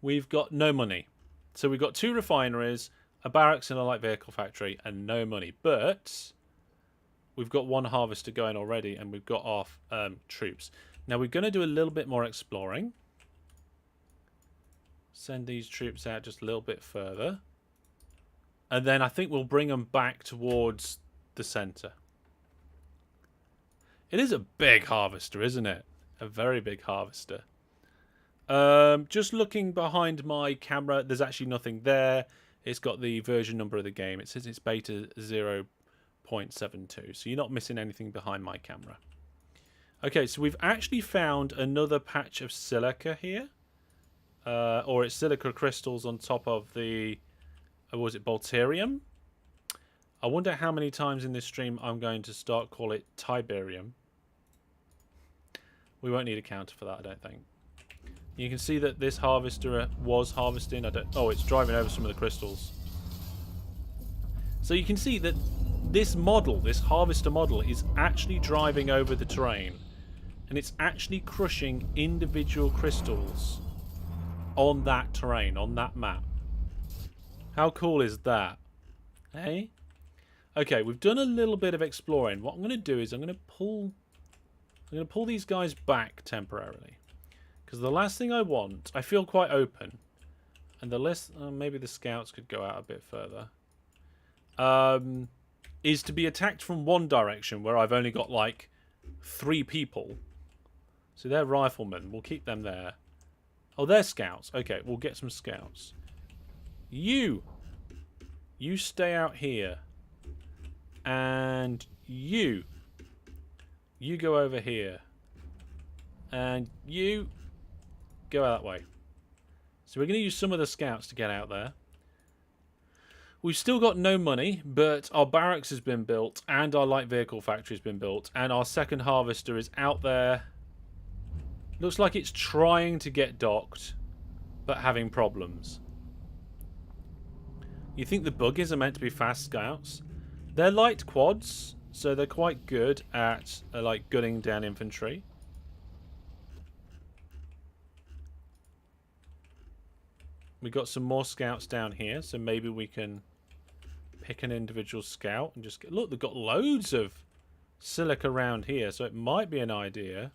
We've got no money. So we've got 2 refineries, a barracks and a light vehicle factory, and no money. But we've got 1 harvester going already, and we've got our troops. Now we're going to do a little bit more exploring. Send these troops out just a little bit further. And then I think we'll bring them back towards the centre. It is a big harvester, isn't it? A very big harvester. Just looking behind my camera, there's actually nothing there. It's got the version number of the game. It says it's beta 0.72, so you're not missing anything behind my camera. Okay, so we've actually found another patch of silica here. Or it's silica crystals on top of the... was it Bolterium? I wonder how many times in this stream I'm going to start call it Tiberium. We won't need a counter for that, I don't think. You can see that this harvester was harvesting. Oh, it's driving over some of the crystals. So you can see that this model, this harvester model, is actually driving over the terrain. And it's actually crushing individual crystals on that terrain, on that map. How cool is that? Hey? Okay, we've done a little bit of exploring. What I'm going to do is I'm going to pull these guys back temporarily. Because the last thing I want, I feel quite open. And the less, maybe the scouts could go out a bit further. Is to be attacked from one direction where I've only got like 3 people. So they're riflemen. We'll keep them there. Oh, they're scouts. Okay, we'll get some scouts. You stay out here. And you go over here. And you go out that way. So we're going to use some of the scouts to get out there. We've still got no money, but our barracks has been built and our light vehicle factory has been built and our second harvester is out there. Looks like it's trying to get docked, but having problems. You think the buggies are meant to be fast scouts? They're light quads, so they're quite good at like gunning down infantry. We got some more scouts down here, so maybe we can pick an individual scout and just get... Look, they've got loads of silica around here, so it might be an idea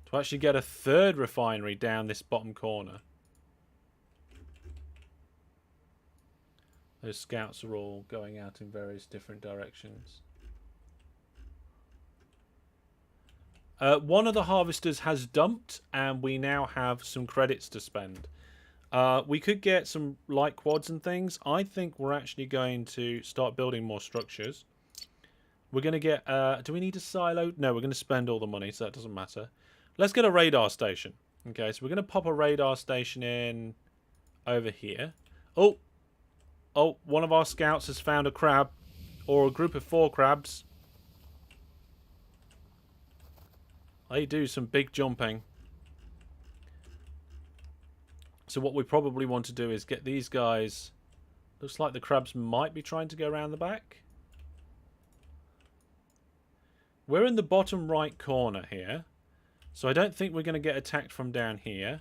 to actually get a third refinery down this bottom corner. Those scouts are all going out in various different directions. One of the harvesters has dumped, and we now have some credits to spend. We could get some light quads and things. I think we're actually going to start building more structures. We're going to get... do we need a silo? No, we're going to spend all the money, so that doesn't matter. Let's get a radar station. Okay, so we're going to pop a radar station in over here. Oh, one of our scouts has found a crab. Or a group of 4 crabs. They do some big jumping. So what we probably want to do is get these guys... Looks like the crabs might be trying to go around the back. We're in the bottom right corner here. So I don't think we're going to get attacked from down here.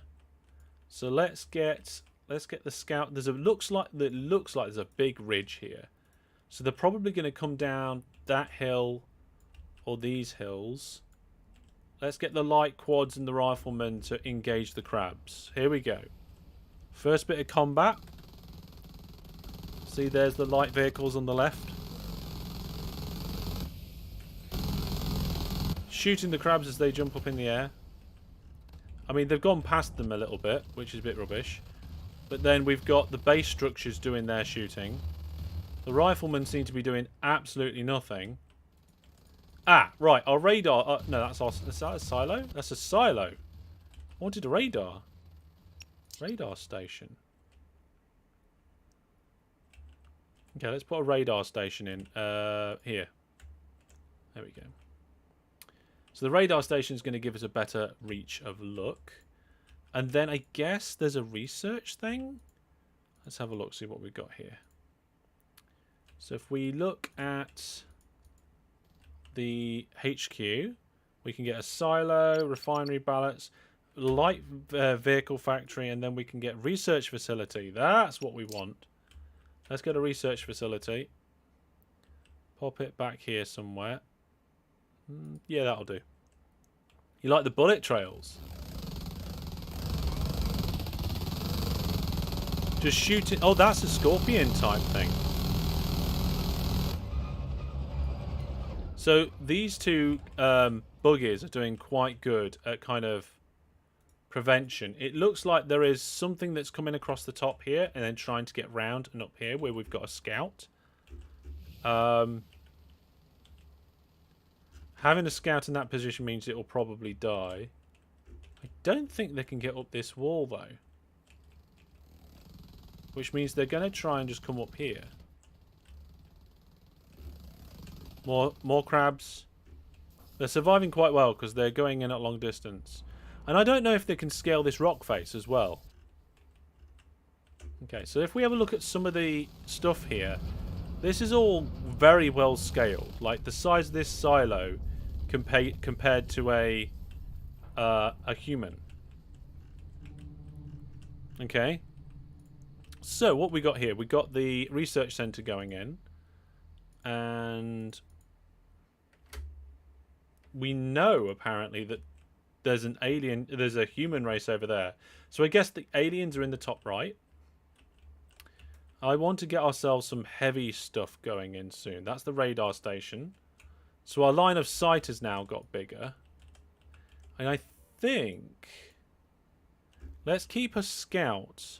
So let's get the scout. Looks like there's a big ridge here. So they're probably going to come down that hill or these hills. Let's get the light quads and the riflemen to engage the crabs. Here we go. First bit of combat. See, there's the light vehicles on the left. Shooting the crabs as they jump up in the air. I mean, they've gone past them a little bit, which is a bit rubbish. But then we've got the base structures doing their shooting. The riflemen seem to be doing absolutely nothing. Ah, right, our radar... no, is that a silo? That's a silo. I wanted a radar. Radar station. Okay, let's put a radar station in. Here. There we go. So the radar station is going to give us a better reach of look. And then I guess there's a research thing. Let's have a look, see what we've got here. So if we look at the HQ, we can get a silo, refinery ballots, light vehicle factory, and then we can get research facility. That's what we want. Let's get a research facility. Pop it back here somewhere. Yeah, that'll do. You like the bullet trails? Just shoot it. Oh, that's a scorpion type thing. So these two buggies are doing quite good at kind of prevention. It looks like there is something that's coming across the top here and then trying to get round and up here where we've got a scout. Having a scout in that position means it will probably die. I don't think they can get up this wall though. Which means they're going to try and just come up here. More crabs. They're surviving quite well because they're going in at long distance. And I don't know if they can scale this rock face as well. Okay, so if we have a look at some of the stuff here, this is all very well scaled. Like the size of this silo compared to a human. Okay. So what we got here, we got the research center going in, and we know apparently that there's a human race over there. So I guess the aliens are in the top right. I want to get ourselves some heavy stuff going in soon. That's the radar station. So our line of sight has now got bigger. And I think... Let's keep a scout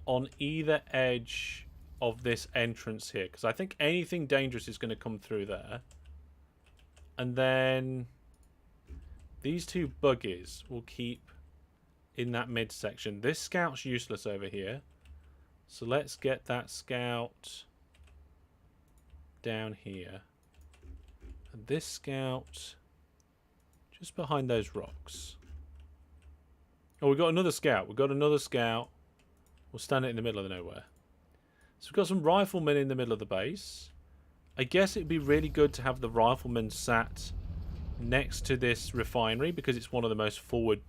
on either edge of this entrance here, because I think anything dangerous is going to come through there. And then these two buggies will keep in that midsection. This scout's useless over here, so let's get that scout down here. And this scout just behind those rocks. Oh, we've got another scout. We've got another scout. We'll stand it in the middle of the nowhere. So we've got some riflemen in the middle of the base. I guess it'd be really good to have the riflemen sat next to this refinery because it's one of the most forward,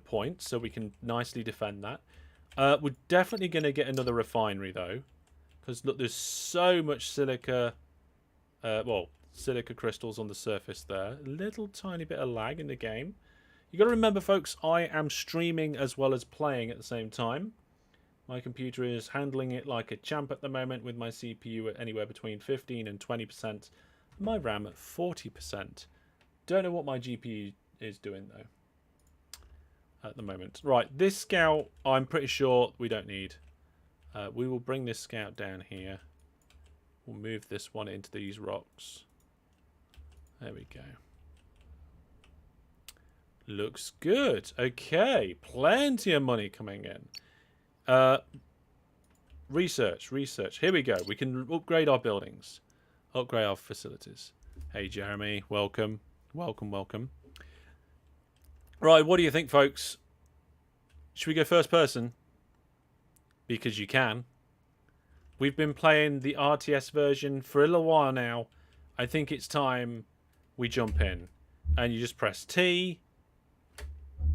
points, so we can nicely defend that. We're definitely going to get another refinery though, because look, there's so much silica. Silica crystals on the surface there. A little tiny bit of lag in the game. You got to remember, folks, I am streaming as well as playing at the same time. My computer is handling it like a champ at the moment with my CPU at anywhere between 15 and 20%. My RAM at 40%. Don't know what my GPU is doing, though, at the moment. Right, this scout, I'm pretty sure we don't need. We will bring this scout down here. We'll move this one into these rocks. There we go. Looks good. Okay, plenty of money coming in. Research. Here we go. We can upgrade our buildings. Upgrade our facilities. Hey, Jeremy. Welcome. Welcome. Right, what do you think, folks? Should we go first person? Because you can. We've been playing the RTS version for a little while now. I think it's time we jump in. And you just press T.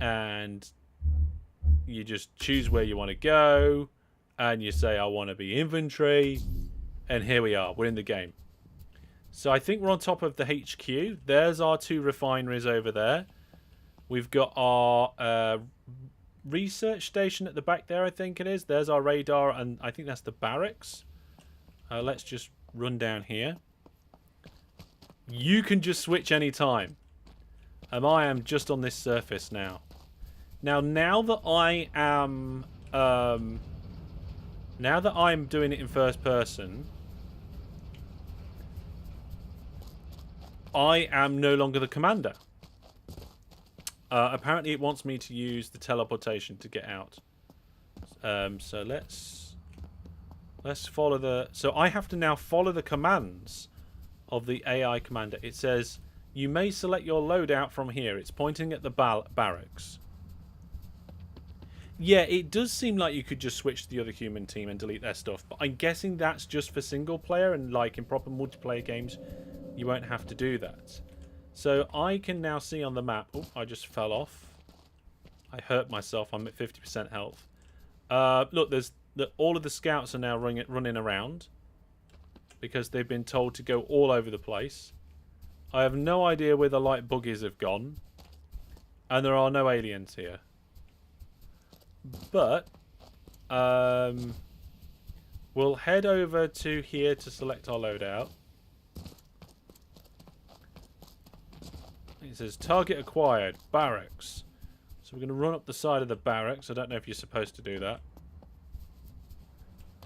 And you just choose where you want to go. And you say, I want to be infantry. And here we are. We're in the game. So I think we're on top of the HQ. There's our two refineries over there. We've got our research station at the back there, I think it is. There's our radar, and I think that's the barracks. Let's just run down here. You can just switch any time. I am just on this surface now. Now that I am doing it in first person, I am no longer the commander. Apparently it wants me to use the teleportation to get out. So let's follow the... So I have to now follow the commands of the AI commander. It says, you may select your loadout from here. It's pointing at the barracks. Yeah, it does seem like you could just switch to the other human team and delete their stuff. But I'm guessing that's just for single player, and like in proper multiplayer games, you won't have to do that. So I can now see on the map... Oh, I just fell off. I hurt myself. I'm at 50% health. Look, all of the scouts are now running around because they've been told to go all over the place. I have no idea where the light buggies have gone. And there are no aliens here. But we'll head over to here to select our loadout. It says target acquired, barracks. So we're going to run up the side of the barracks. I don't know if you're supposed to do that.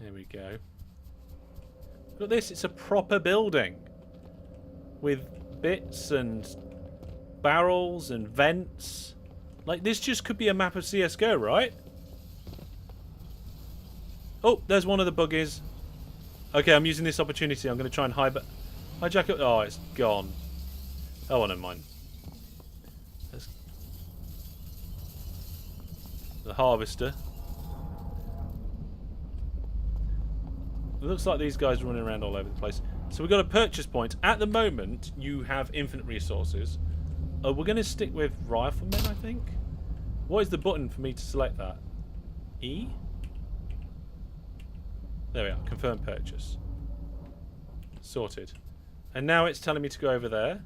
There we go. Look at this, it's a proper building. With bits and barrels and vents. Like, this just could be a map of CSGO, right? Oh, there's one of the buggies. Okay, I'm using this opportunity. I'm going to try and hijack it. Oh, it's gone. Oh, never mind. The harvester. It looks like these guys are running around all over the place. So we've got a purchase point. At the moment, you have infinite resources. We're going to stick with riflemen, I think. What is the button for me to select that? E? There we are. Confirm purchase. Sorted. And now it's telling me to go over there.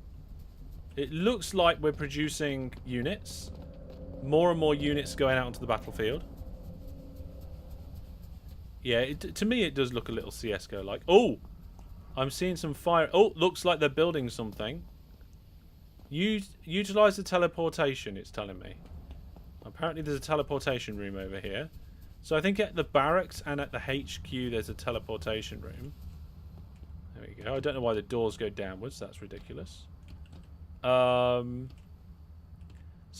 It looks like we're producing units. More and more units going out onto the battlefield. Yeah, to me it does look a little CSGO-like. Oh! I'm seeing some fire. Oh, looks like they're building something. Utilize the teleportation, it's telling me. Apparently there's a teleportation room over here. So I think at the barracks and at the HQ there's a teleportation room. There we go. I don't know why the doors go downwards. That's ridiculous. So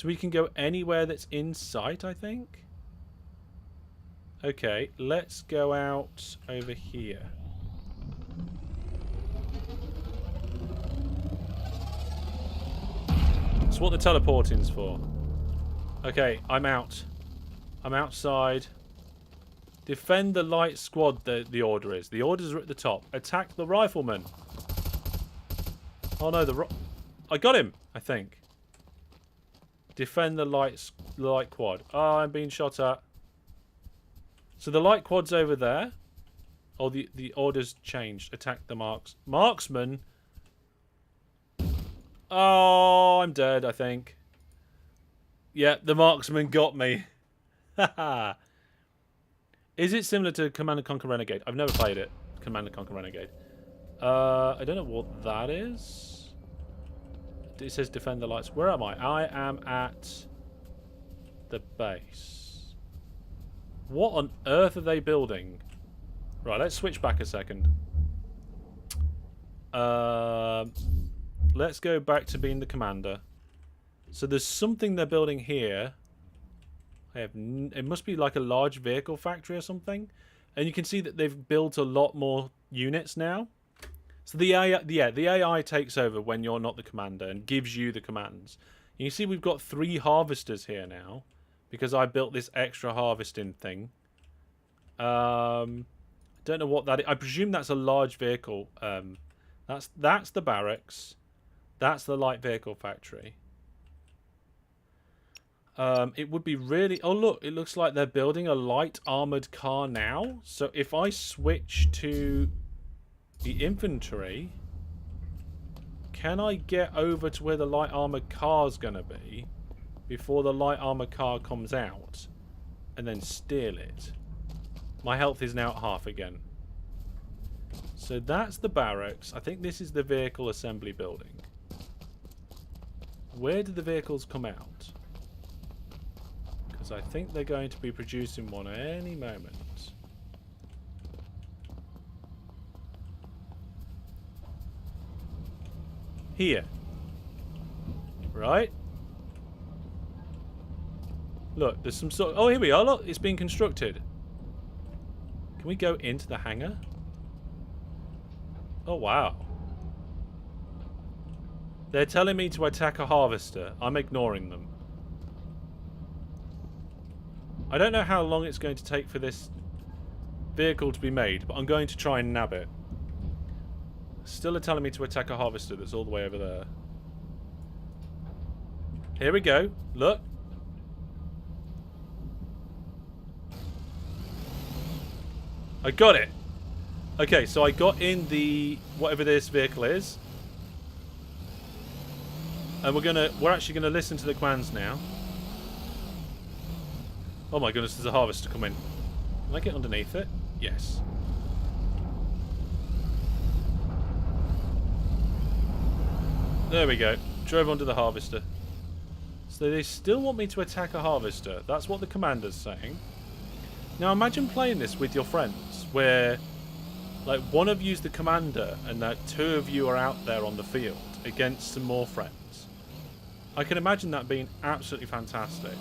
we can go anywhere that's in sight, I think. Okay, let's go out over here. That's what the teleporting's for. Okay, I'm out. I'm outside. Defend the light squad, the order is. The orders are at the top. Attack the rifleman. Oh no, I got him, I think. Defend the light quad. Oh, I'm being shot at. So the light quad's over there. Oh, the orders changed. Attack the marksman. Oh, I'm dead, I think. Yeah, the marksman got me. Haha. Is it similar to Command & Conquer Renegade? I've never played it. Command & Conquer Renegade. I don't know what that is. It says defend the lights. Where am I? I am at the base. What on earth are they building? Right, let's switch back a second. Let's go back to being the commander. So there's something they're building here. It must be like a large vehicle factory or something. And you can see that they've built a lot more units now. So the AI takes over when you're not the commander and gives you the commands. You can see we've got 3 harvesters here now because I built this extra harvesting thing. Don't know what that is. I presume that's a large vehicle. That's the barracks. That's the light vehicle factory. It would be really... Oh, look. It looks like they're building a light armored car now. So if I switch to the infantry, can I get over to where the light armored car's going to be before the light armored car comes out and then steal it? My health is now at half again. So that's the barracks. I think this is the vehicle assembly building. Where do the vehicles come out? Because I think they're going to be producing one any moment. Here. Right? Look, there's some sort of... Oh, here we are. Look, it's being constructed. Can we go into the hangar? Oh, wow. They're telling me to attack a harvester. I'm ignoring them. I don't know how long it's going to take for this vehicle to be made, but I'm going to try and nab it. Still are telling me to attack a harvester that's all the way over there. Here we go. Look. I got it. Okay, so I got in the whatever this vehicle is. And we're actually gonna listen to the commands now. Oh my goodness, there's a harvester coming. Can I get underneath it? Yes. There we go. Drove onto the harvester. So they still want me to attack a harvester. That's what the commander's saying. Now imagine playing this with your friends, where like one of you's the commander and that 2 of you are out there on the field against some more friends. I can imagine that being absolutely fantastic.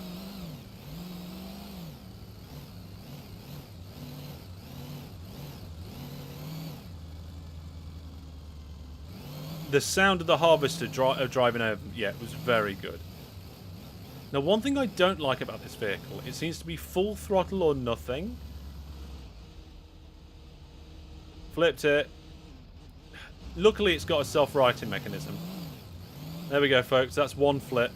The sound of the harvester driving over, yeah, it was very good. Now, one thing I don't like about this vehicle, it seems to be full throttle or nothing. Flipped it. Luckily, it's got a self-righting mechanism. There we go, folks. That's one flip.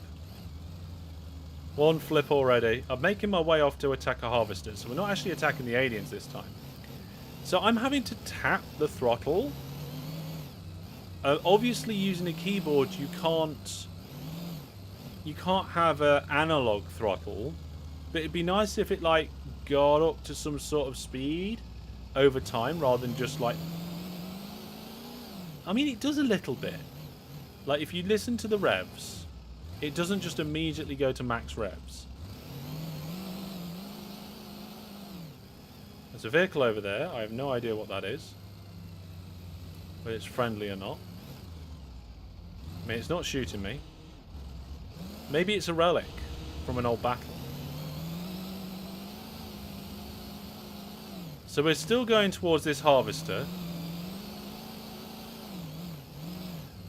One flip already. I'm making my way off to attack a harvester, so we're not actually attacking the aliens this time. So I'm having to tap the throttle. Obviously, using a keyboard, you can't have an analog throttle, but it'd be nice if it like got up to some sort of speed over time rather than just like... I mean, it does a little bit. Like, if you listen to the revs, it doesn't just immediately go to max revs. There's a vehicle over there. I have no idea what that is. Whether it's friendly or not. I mean, it's not shooting me. Maybe it's a relic from an old battle. So we're still going towards this harvester.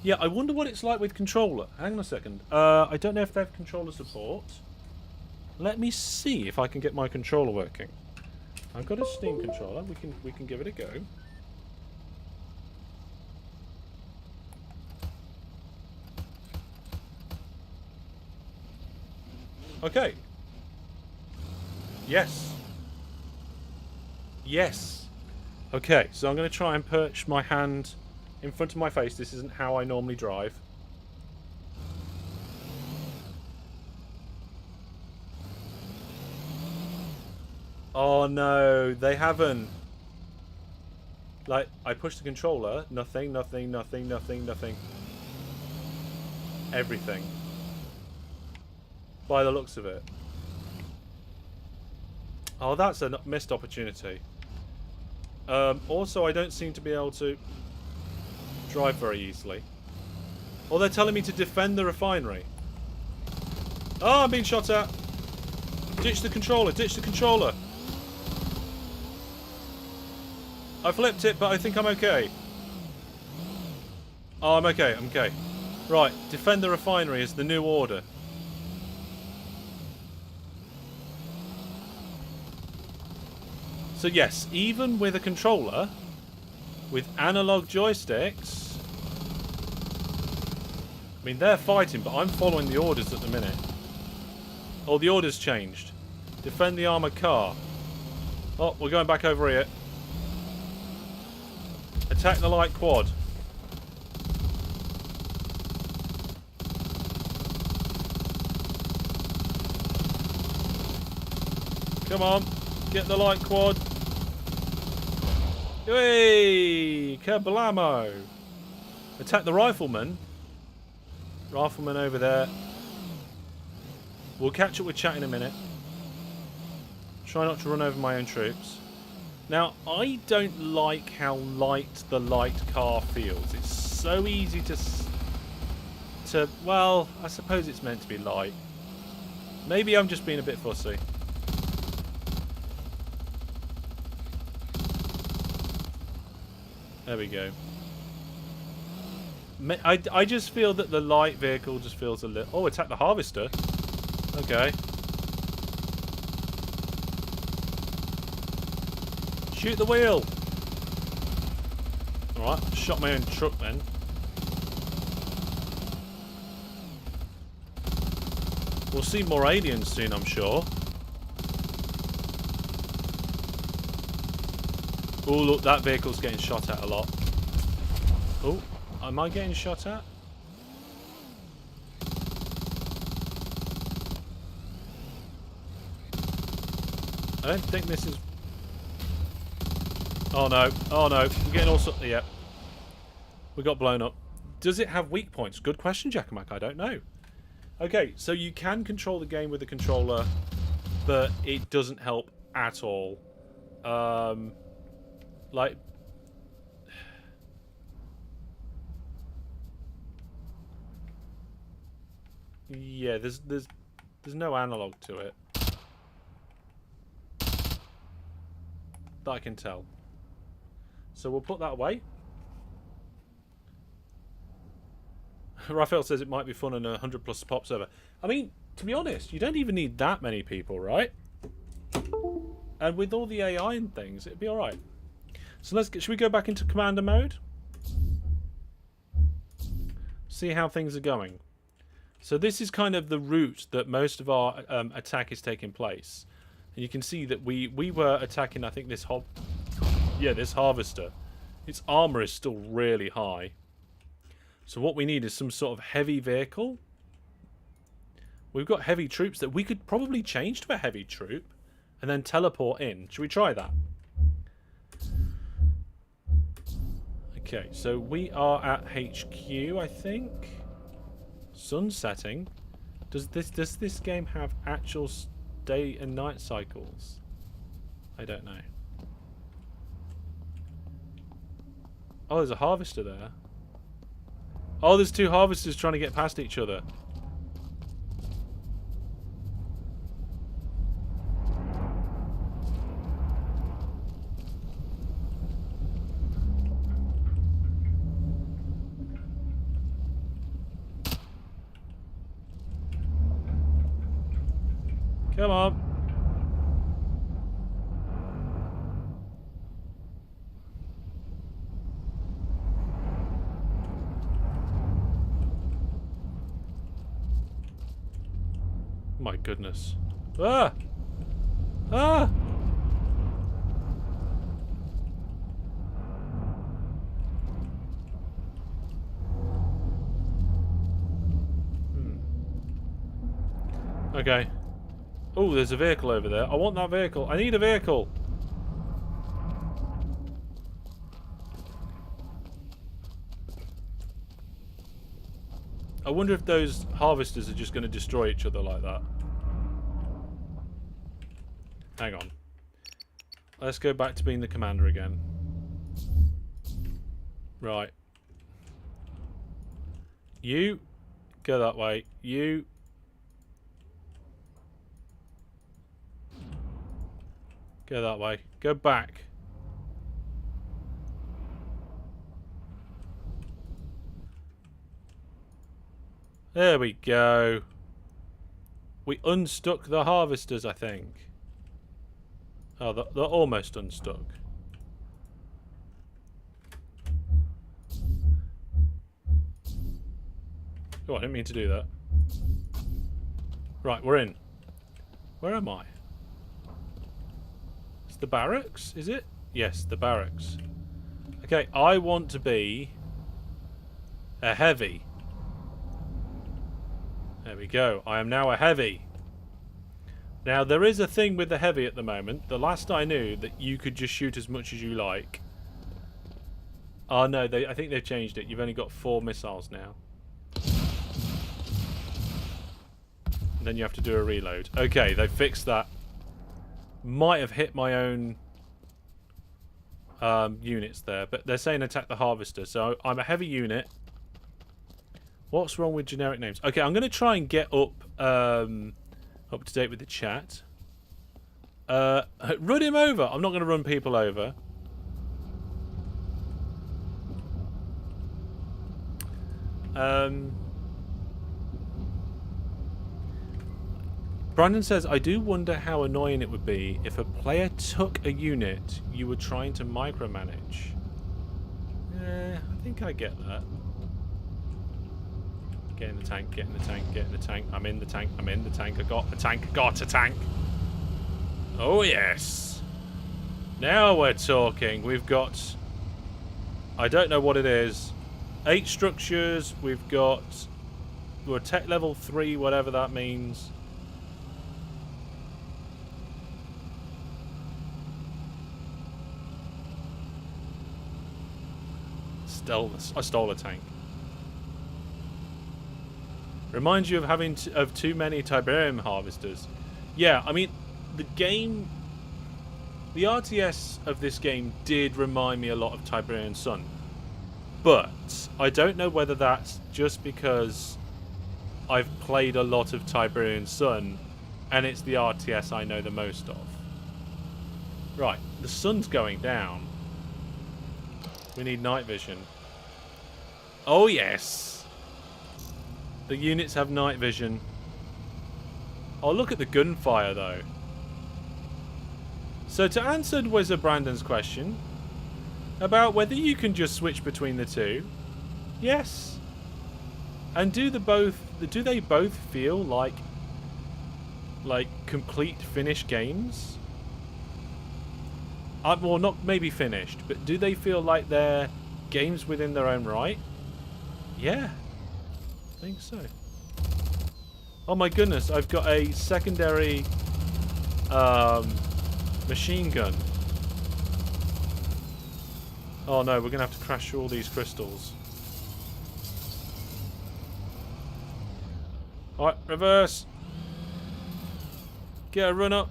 Yeah, I wonder what it's like with controller. Hang on a second. I don't know if they have controller support. Let me see if I can get my controller working. I've got a Steam controller. We can give it a go. Okay. Yes. Yes. Okay, so I'm going to try and perch my hand in front of my face. This isn't how I normally drive. Oh no, they haven't. Like, I pushed the controller, nothing, nothing, nothing, nothing, nothing. Everything. By the looks of it. Oh, that's a missed opportunity. Also, I don't seem to be able to drive very easily. Oh, they're telling me to defend the refinery. Oh, I'm being shot at. Ditch the controller, ditch the controller. I flipped it, but I think I'm okay. Oh, I'm okay, I'm okay. Right, defend the refinery is the new order. So yes, even with a controller, with analog joysticks, I mean, they're fighting, but I'm following the orders at the minute. Oh, the order's changed. Defend the armoured car. Oh, we're going back over here. Attack the light quad. Come on. Get the light quad. Hey! Kablamo! Attack the rifleman. Rifleman over there. We'll catch up with chat in a minute. Try not to run over my own troops. Now, I don't like how light the light car feels. It's so easy to... Well, I suppose it's meant to be light. Maybe I'm just being a bit fussy. There we go. I just feel that the light vehicle just feels a little... Oh, attack the harvester. Okay. Shoot the wheel. Alright, shot my own truck then. We'll see more aliens soon, I'm sure. Oh, look, that vehicle's getting shot at a lot. Oh, am I getting shot at? I don't think this is... Oh no, oh no, we're getting all sorts... Yep. We got blown up. Does it have weak points? Good question, Jackamak, I don't know. Okay, so you can control the game with a controller, but it doesn't help at all. Like... Yeah, there's no analog to it. That I can tell. So we'll put that away. Raphael says it might be fun on a 100+ pop server. I mean, to be honest, you don't even need that many people, right? And with all the AI and things, it'd be alright. So should we go back into commander mode? See how things are going. So this is kind of the route that most of our attack is taking place. And you can see that we were attacking, I think, this harvester. Its armor is still really high. So what we need is some sort of heavy vehicle. We've got heavy troops that we could probably change to a heavy troop and then teleport in. Should we try that? Okay, so we are at HQ, I think. Sun setting. Does this game have actual day and night cycles? I don't know. Oh, there's a harvester there. Oh, there's two harvesters trying to get past each other. Come on. My goodness. Ah! Ah! Okay. Oh, there's a vehicle over there. I want that vehicle. I need a vehicle. I wonder if those harvesters are just going to destroy each other like that. Hang on. Let's go back to being the commander again. Right. You go that way. You go that way. Go back. There we go. We unstuck the harvesters, I think. Oh, they're almost unstuck. Oh, I didn't mean to do that. Right, we're in. Where am I? It's the barracks, is it? Yes, the barracks. Okay, I want to be a heavy. There we go. I am now a heavy. Now, there is a thing with the heavy at the moment. The last I knew that you could just shoot as much as you like. Oh, no, I think they've changed it. You've only got 4 missiles now. And then you have to do a reload. Okay, they've fixed that. Might have hit my own units there, but they're saying attack the harvester. So I'm a heavy unit. What's wrong with generic names? Okay, I'm going to try and get up to date with the chat. Run him over. I'm not going to run people over. Brandon says, I do wonder how annoying it would be if a player took a unit you were trying to micromanage. I think I get that. Get in the tank, get in the tank, get in the tank. I'm in the tank, I'm in the tank. I got a tank, I got a tank. Oh, yes. Now we're talking. We've got... I don't know what it is. 8 structures. We've got... We're tech level 3, whatever that means. I stole a tank. Reminds you of having too many Tiberium harvesters. Yeah, I mean, the game... The RTS of this game did remind me a lot of Tiberium Sun. But I don't know whether that's just because I've played a lot of Tiberium Sun and it's the RTS I know the most of. Right, the sun's going down. We need night vision. Oh, yes. The units have night vision. Oh, look at the gunfire, though. So to answer Wizard Brandon's question about whether you can just switch between the two, yes. And do they both feel like complete finished games? Well, not maybe finished, but do they feel like they're games within their own right? Yeah, I think so. Oh my goodness, I've got a secondary machine gun. Oh no, we're going to have to crash through all these crystals. Alright, reverse. Get a run up.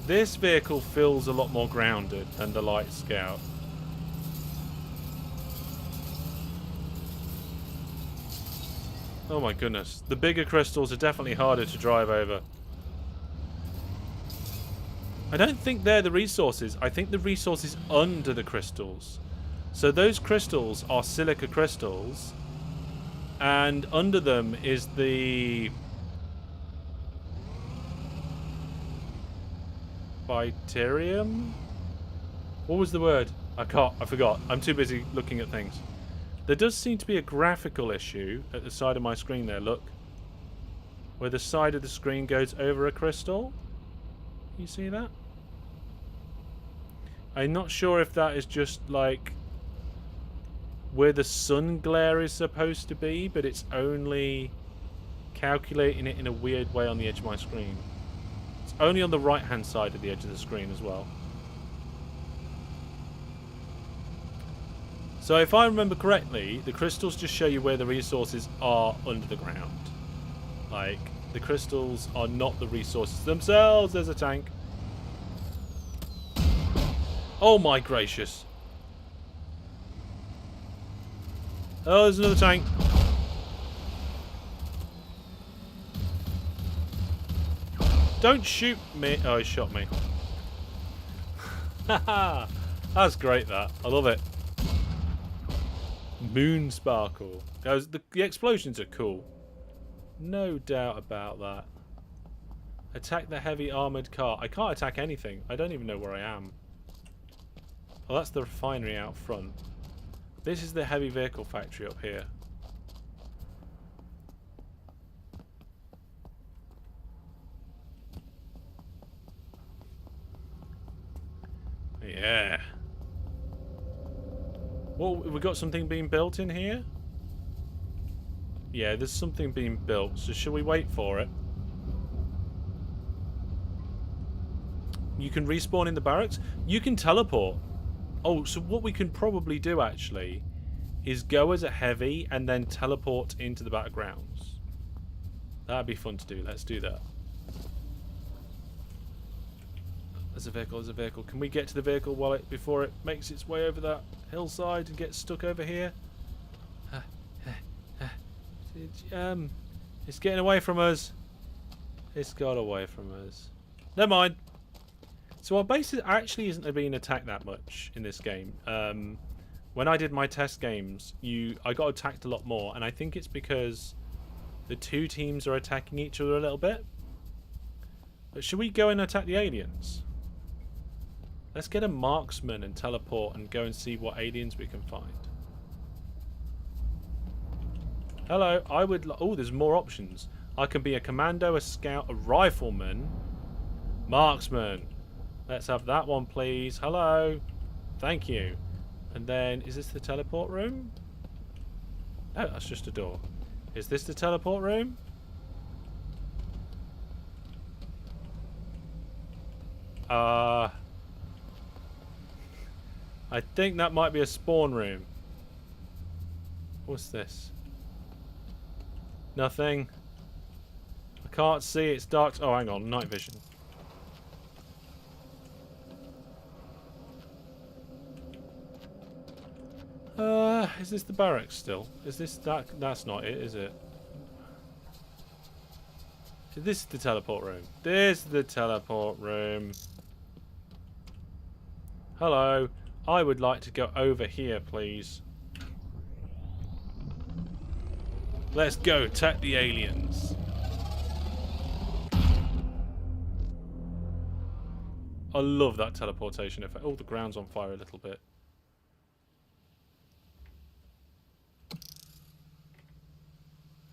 This vehicle feels a lot more grounded than the Light Scout. Oh my goodness. The bigger crystals are definitely harder to drive over. I don't think they're the resources. I think the resources under the crystals. So those crystals are silica crystals. And under them is the... Deuterium? What was the word? I forgot. I'm too busy looking at things. There does seem to be a graphical issue at the side of my screen there, look. Where the side of the screen goes over a crystal. You see that? I'm not sure if that is just like where the sun glare is supposed to be, but it's only calculating it in a weird way on the edge of my screen. It's only on the right hand side of the edge of the screen as well. So if I remember correctly, the crystals just show you where the resources are under the ground. Like, the crystals are not the resources themselves. There's a tank. Oh my gracious. Oh, there's another tank. Don't shoot me. Oh, he shot me. Haha. That's great, that. I love it. Moon sparkle. The explosions are cool. No doubt about that. Attack the heavy armoured car. I can't attack anything. I don't even know where I am. Oh, that's the refinery out front. This is the heavy vehicle factory up here. Yeah. Well, we got something being built in here? Yeah, there's something being built, so should we wait for it? You can respawn in the barracks? You can teleport. Oh, so what we can probably do, actually, is go as a heavy and then teleport into the battlegrounds. That'd be fun to do. Let's do that. There's a vehicle, there's a vehicle. Can we get to the vehicle before it makes its way over that hillside and gets stuck over here? It's getting away from us. It's got away from us. Never mind. So our base actually isn't being attacked that much in this game. When I did my test games, I got attacked a lot more, and I think it's because the two teams are attacking each other a little bit. But should we go and attack the aliens? Let's get a marksman and teleport and go and see what aliens we can find. Hello, I would... Oh, there's more options. I can be a commando, a scout, a rifleman, marksman. Let's have that one, please. Hello. Thank you. And then, is this the teleport room? No, that's just a door. Is this the teleport room? I think that might be a spawn room. What's this? Nothing. I can't see. It's dark. Oh, hang on. Night vision. Is this the barracks still? Is this that? That's not it, is it? This is the teleport room. This is the teleport room. Hello. I would like to go over here, please. Let's go attack the aliens. I love that teleportation effect. Oh, the ground's on fire a little bit.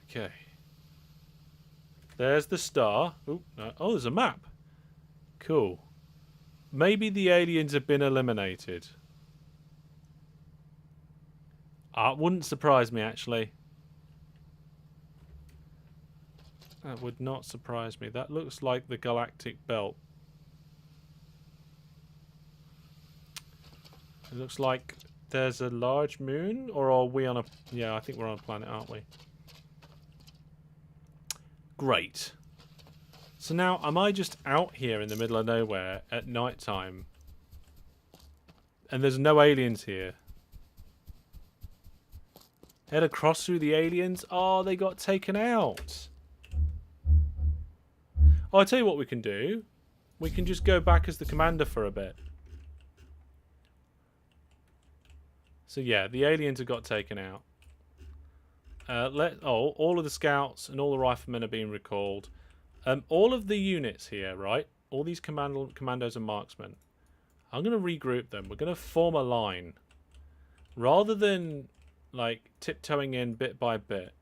Okay. There's the star. Ooh, no. Oh, there's a map. Cool. Maybe the aliens have been eliminated. It wouldn't surprise me, actually. That would not surprise me. That looks like the galactic belt. It looks like there's a large moon, or are we on a... Yeah, I think we're on a planet, aren't we? Great. So now, am I just out here in the middle of nowhere at night time? And there's no aliens here? Head across through the aliens. Oh, they got taken out. Oh, I'll tell you what we can do. We can just go back as the commander for a bit. So yeah, the aliens have got taken out. All of the scouts and all the riflemen are being recalled. All of the units here, right? All these commandos and marksmen. I'm going to regroup them. We're going to form a line. Rather than like tiptoeing in bit by bit,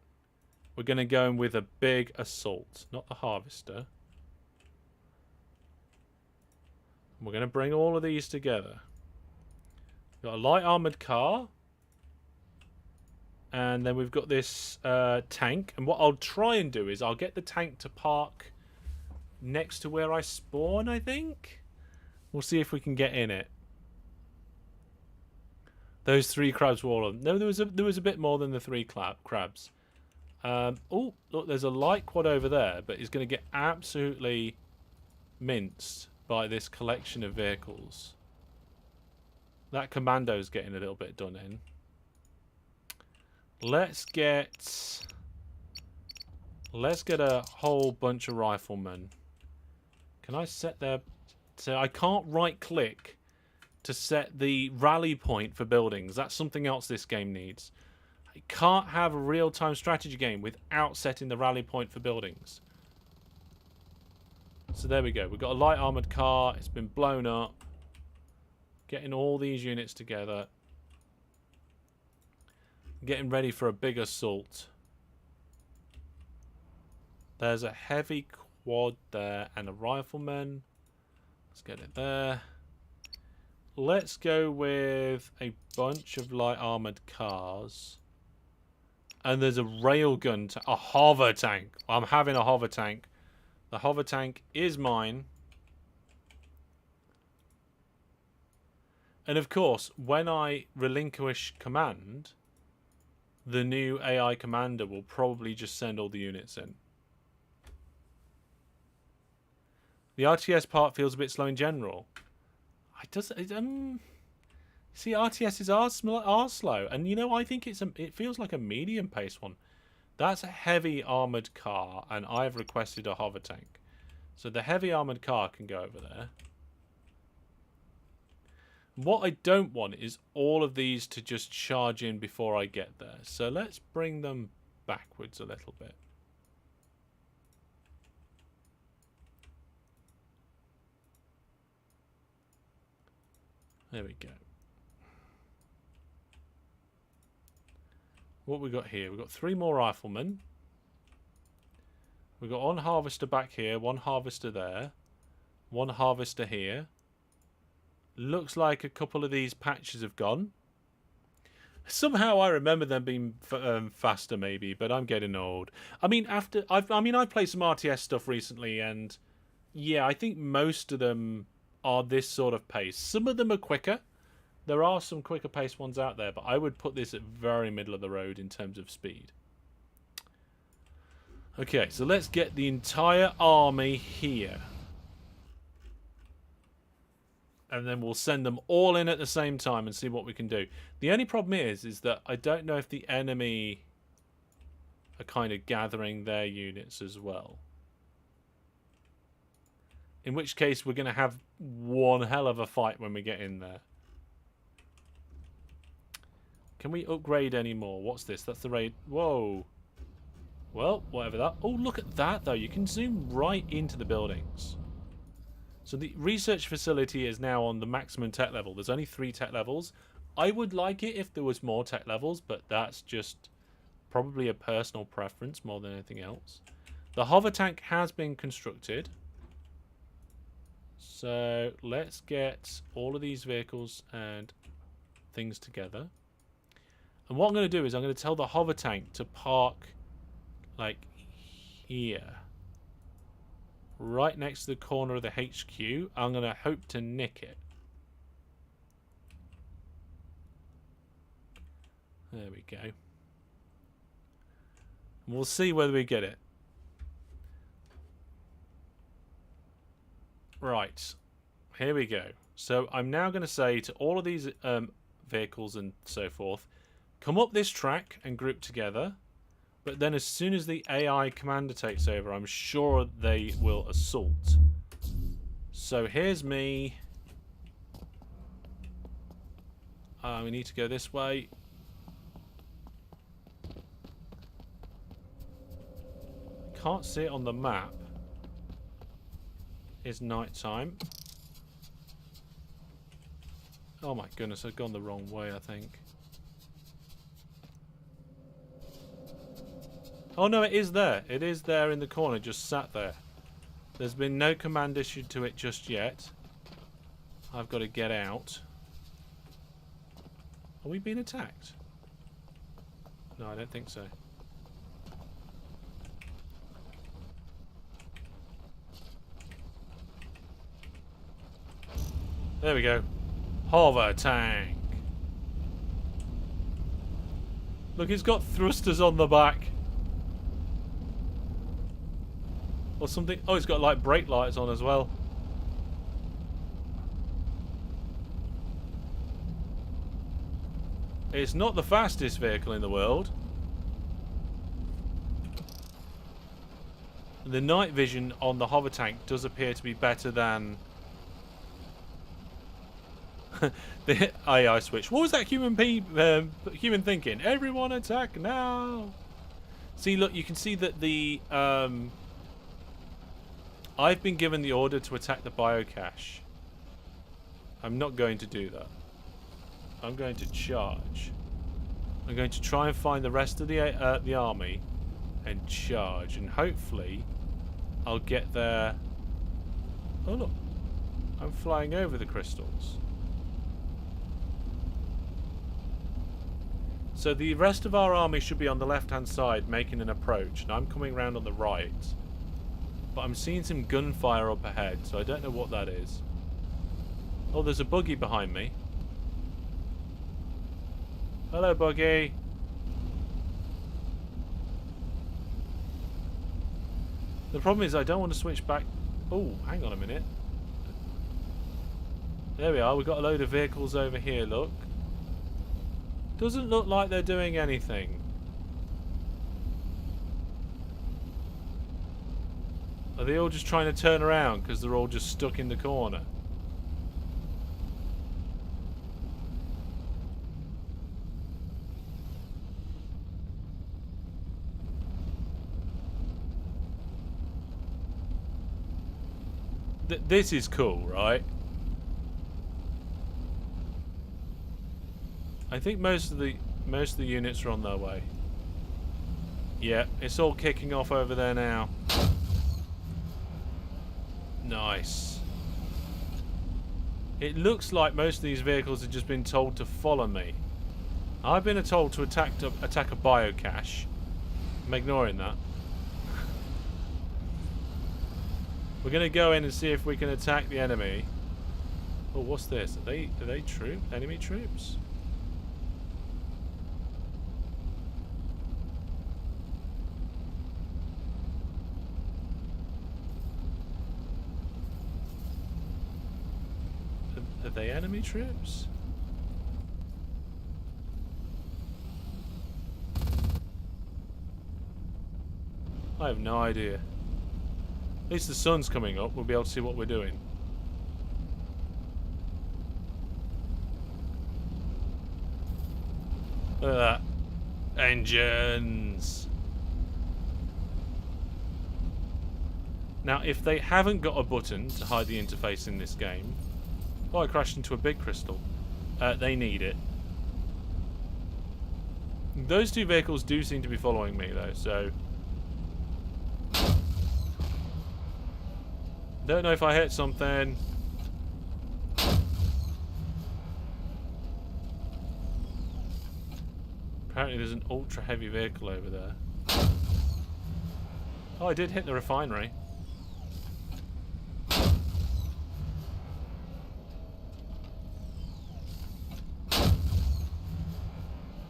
we're going to go in with a big assault. Not the harvester. We're going to bring all of these together. Got a light armored car. And then we've got this tank. And what I'll try and do is I'll get the tank to park next to where I spawn, I think. We'll see if we can get in it. Those 3 crabs were all of them. No, there was a bit more than the 3 crabs. Oh, look, there's a light quad over there, but it's going to get absolutely minced by this collection of vehicles. That commando's getting a little bit done in. Let's get a whole bunch of riflemen. Can I set their... So I can't right-click to set the rally point for buildings. That's something else this game needs. I can't have a real-time strategy game without setting the rally point for buildings. So there we go. We've got a light armoured car. It's been blown up. Getting all these units together. Getting ready for a big assault. There's a heavy quad there and a rifleman. Let's get it there. Let's go with a bunch of light armoured cars. And there's a railgun, a hover tank. I'm having a hover tank. The hover tank is mine. And of course, when I relinquish command, the new AI commander will probably just send all the units in. The RTS part feels a bit slow in general. See, RTSs are slow, and you know, I think it feels like a medium pace one. That's a heavy armored car, and I've requested a hover tank, so the heavy armored car can go over there. What I don't want is all of these to just charge in before I get there. So let's bring them backwards a little bit. There we go. What we got here? We've got 3 more riflemen. We've got one harvester back here, one harvester there, one harvester here. Looks like a couple of these patches have gone. Somehow I remember them being faster, maybe, but I'm getting old. I mean, I've played some RTS stuff recently, and yeah, I think most of them are this sort of pace. Some of them are quicker. There are some quicker paced ones out there, but I would put this at very middle of the road in terms of speed. Okay, so let's get the entire army here. And then we'll send them all in at the same time and see what we can do. The only problem is that I don't know if the enemy are kind of gathering their units as well. In which case, we're going to have one hell of a fight when we get in there. Can we upgrade any more? What's this? That's the raid. Whoa. Well, whatever that. Oh, look at that, though. You can zoom right into the buildings. So the research facility is now on the maximum tech level. There's only 3 tech levels. I would like it if there was more tech levels, but that's just probably a personal preference more than anything else. The hover tank has been constructed. So let's get all of these vehicles and things together. And what I'm going to do is I'm going to tell the hover tank to park like here. Right next to the corner of the HQ. I'm going to hope to nick it. There we go. We'll see whether we get it. Right. Here we go. So I'm now going to say to all of these vehicles and so forth, come up this track and group together. But then as soon as the AI commander takes over, I'm sure they will assault. So here's me. We need to go this way. Can't see it on the map. It's night time. Oh my goodness, I've gone the wrong way, I think. Oh no, it is there. It is there in the corner, just sat there. There's been no command issued to it just yet. I've got to get out. Are we being attacked? No, I don't think so. There we go. Hover tank. Look, it's got thrusters on the back. Or something. Oh, it's got like brake lights on as well. It's not the fastest vehicle in the world. The night vision on the hover tank does appear to be better than the AI switch. What was that human thinking? Everyone attack now! See, look, you can see that the I've been given the order to attack the biocache. I'm not going to do that. I'm going to charge. I'm going to try and find the rest of the army and charge, and hopefully I'll get there. Oh look, I'm flying over the crystals. So the rest of our army should be on the left-hand side making an approach, and I'm coming around on the right. But I'm seeing some gunfire up ahead, so I don't know what that is. Oh, there's a buggy behind me. Hello, buggy. The problem is I don't want to switch back. Oh, hang on a minute. There we are. We've got a load of vehicles over here, look. Doesn't look like they're doing anything. Are they all just trying to turn around because they're all just stuck in the corner? This is cool, right? I think most of the units are on their way. Yeah, it's all kicking off over there now. Nice. It looks like most of these vehicles have just been told to follow me. I've been told to attack a biocache. I'm ignoring that. We're gonna go in and see if we can attack the enemy. Oh, what's this? Are they enemy troops? Are they enemy troops? I have no idea. At least the sun's coming up, we'll be able to see what we're doing. Look at that. Engines! Now, if they haven't got a button to hide the interface in this game... Oh, I crashed into a big crystal. They need it. Those two vehicles do seem to be following me, though, so... Don't know if I hit something. Apparently there's an ultra heavy vehicle over there. Oh, I did hit the refinery.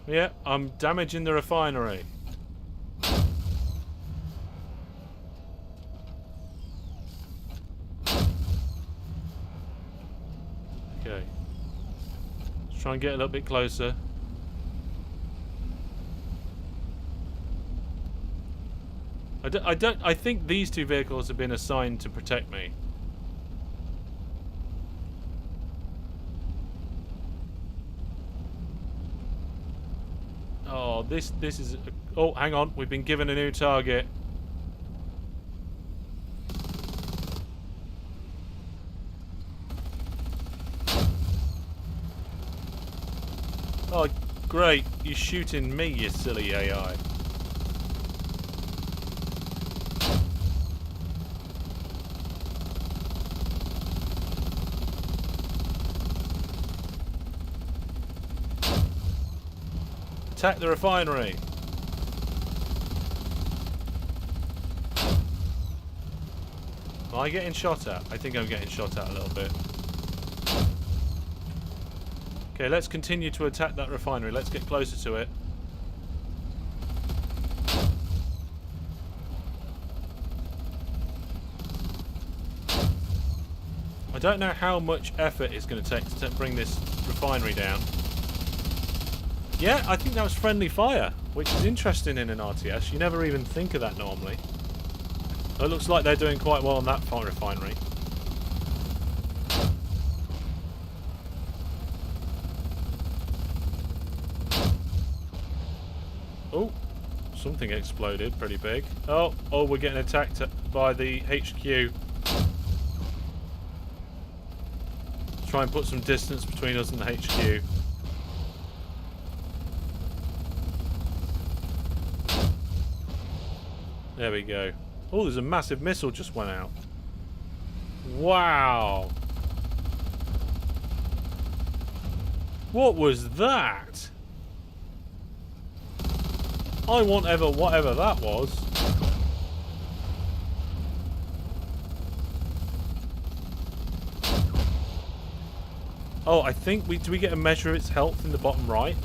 Yeah, I'm damaging the refinery. Okay. Let's try and get a little bit closer. I think these two vehicles have been assigned to protect me. Oh, this is... Oh, hang on. We've been given a new target. Oh, great. You're shooting me, you silly AI. Attack the refinery. Am I getting shot at? I think I'm getting shot at a little bit. Okay, let's continue to attack that refinery. Let's get closer to it. I don't know how much effort it's going to take to bring this refinery down. Yeah, I think that was friendly fire, which is interesting in an RTS. You never even think of that normally. It looks like they're doing quite well on that refinery. Oh, something exploded pretty big. Oh, we're getting attacked by the HQ. Try and put some distance between us and the HQ. There we go. Oh, there's a massive missile just went out. Wow. What was that? I want whatever that was. Oh, I think do we get a measure of its health in the bottom right?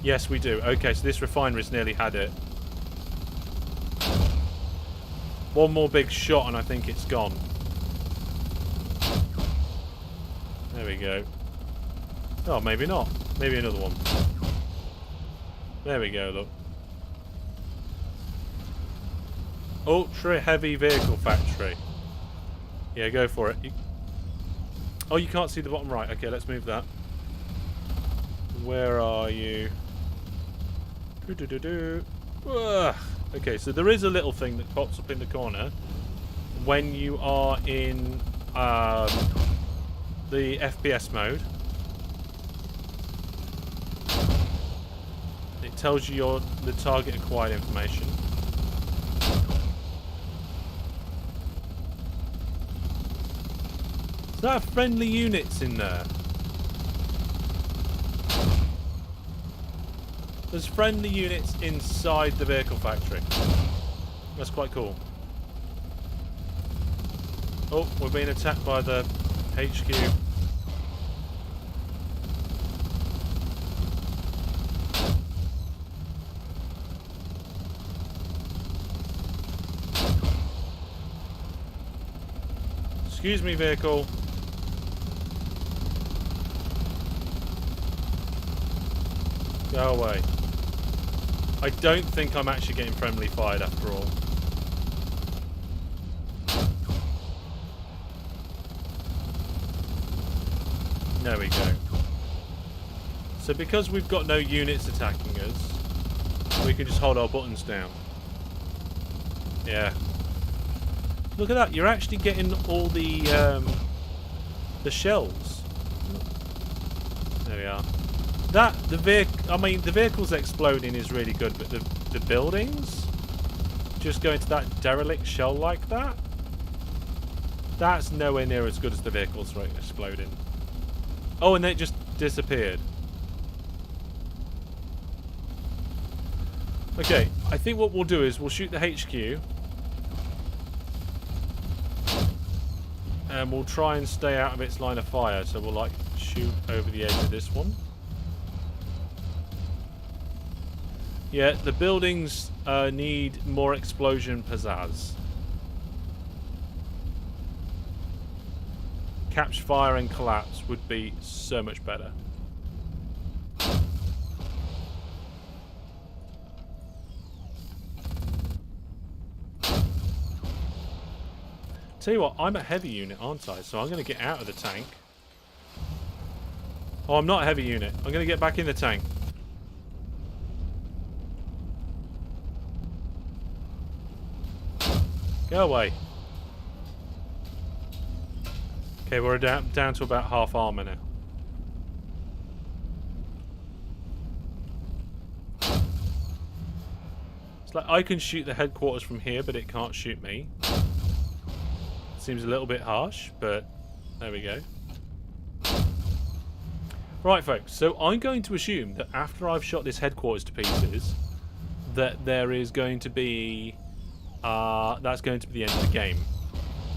Yes, we do. Okay, so this refinery's nearly had it. One more big shot and I think it's gone. There we go. Oh, maybe not. Maybe another one. There we go, look. Ultra heavy vehicle factory. Yeah, go for it. Oh, you can't see the bottom right. Okay, let's move that. Where are you? Ugh. Okay, so there is a little thing that pops up in the corner when you are in the FPS mode. It tells you the target acquired information. Is that friendly units in there? There's friendly units inside the vehicle factory. That's quite cool. Oh, we're being attacked by the HQ. Excuse me, vehicle. Go away. I don't think I'm actually getting friendly fired after all. There we go. So because we've got no units attacking us, we can just hold our buttons down. Yeah. Look at that, you're actually getting all the shells. There we are. The vehicles exploding is really good, but the buildings just going to that derelict shell like that, that's nowhere near as good as the vehicles exploding. Oh, and then it just disappeared. Okay, I think what we'll do is we'll shoot the HQ. And we'll try and stay out of its line of fire, so we'll like shoot over the edge of this one. Yeah, the buildings need more explosion pizzazz. Catch fire and collapse would be so much better. Tell you what, I'm a heavy unit, aren't I? So I'm going to get out of the tank. Oh, I'm not a heavy unit. I'm going to get back in the tank. Go away. Okay, we're down to about half armor now. It's like I can shoot the headquarters from here, but it can't shoot me. Seems a little bit harsh, but there we go. Right, folks, so I'm going to assume that after I've shot this headquarters to pieces, that there is going to be... that's going to be the end of the game.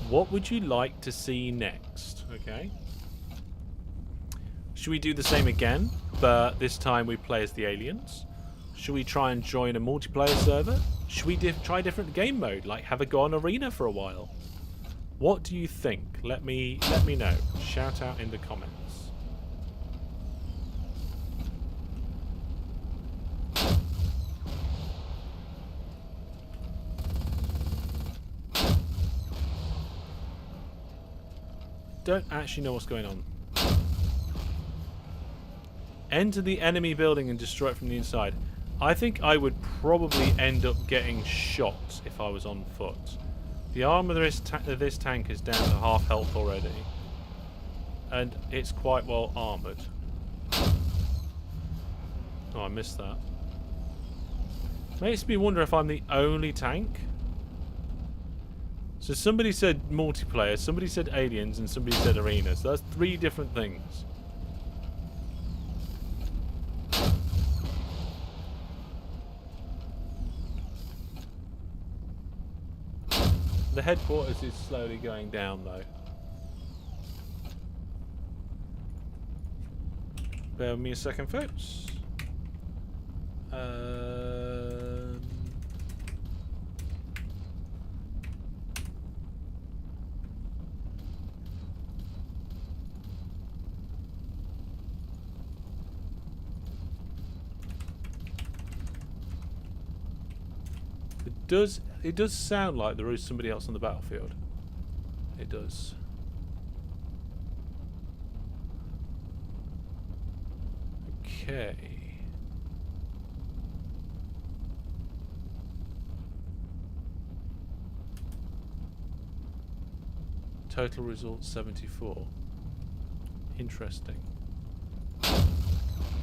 What would you like to see next? Okay. Should we do the same again, but this time we play as the aliens? Should we try and join a multiplayer server? Should we try a different game mode, like have a go on arena for a while? What do you think? Let me know. Shout out in the comments. Don't actually know what's going on. Enter the enemy building and destroy it from the inside. I think I would probably end up getting shot if I was on foot. The armor of this tank is down to half health already. And it's quite well armoured. Oh, I missed that. Makes me wonder if I'm the only tank. So somebody said multiplayer, somebody said aliens, and somebody said arena. So that's 3 different things. The headquarters is slowly going down, though. Bear with me a second, folks. It does sound like there is somebody else on the battlefield. It does. Okay. Total results 74. Interesting.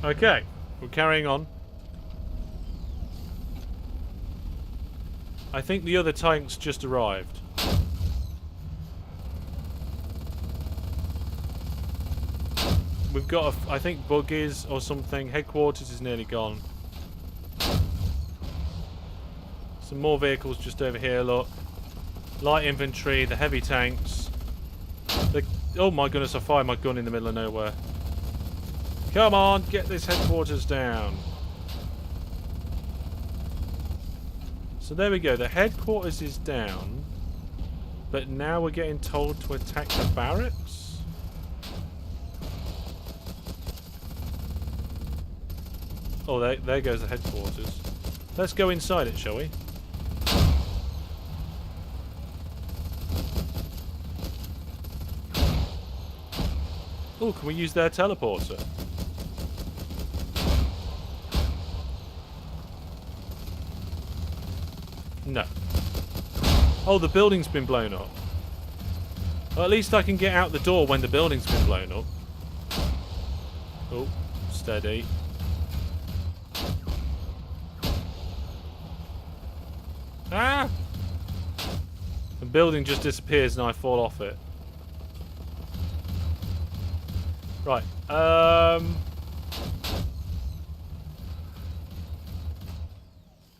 Okay, we're carrying on. I think the other tanks just arrived. We've got, I think, buggies or something. Headquarters is nearly gone. Some more vehicles just over here, look. Light infantry, the heavy tanks. Oh my goodness, I fired my gun in the middle of nowhere. Come on, get this headquarters down. So there we go, the headquarters is down, but now we're getting told to attack the barracks? Oh, there goes the headquarters. Let's go inside it, shall we? Oh, can we use their teleporter? No. Oh, the building's been blown up. Well, at least I can get out the door when the building's been blown up. Oh, steady. Ah! The building just disappears and I fall off it. Right.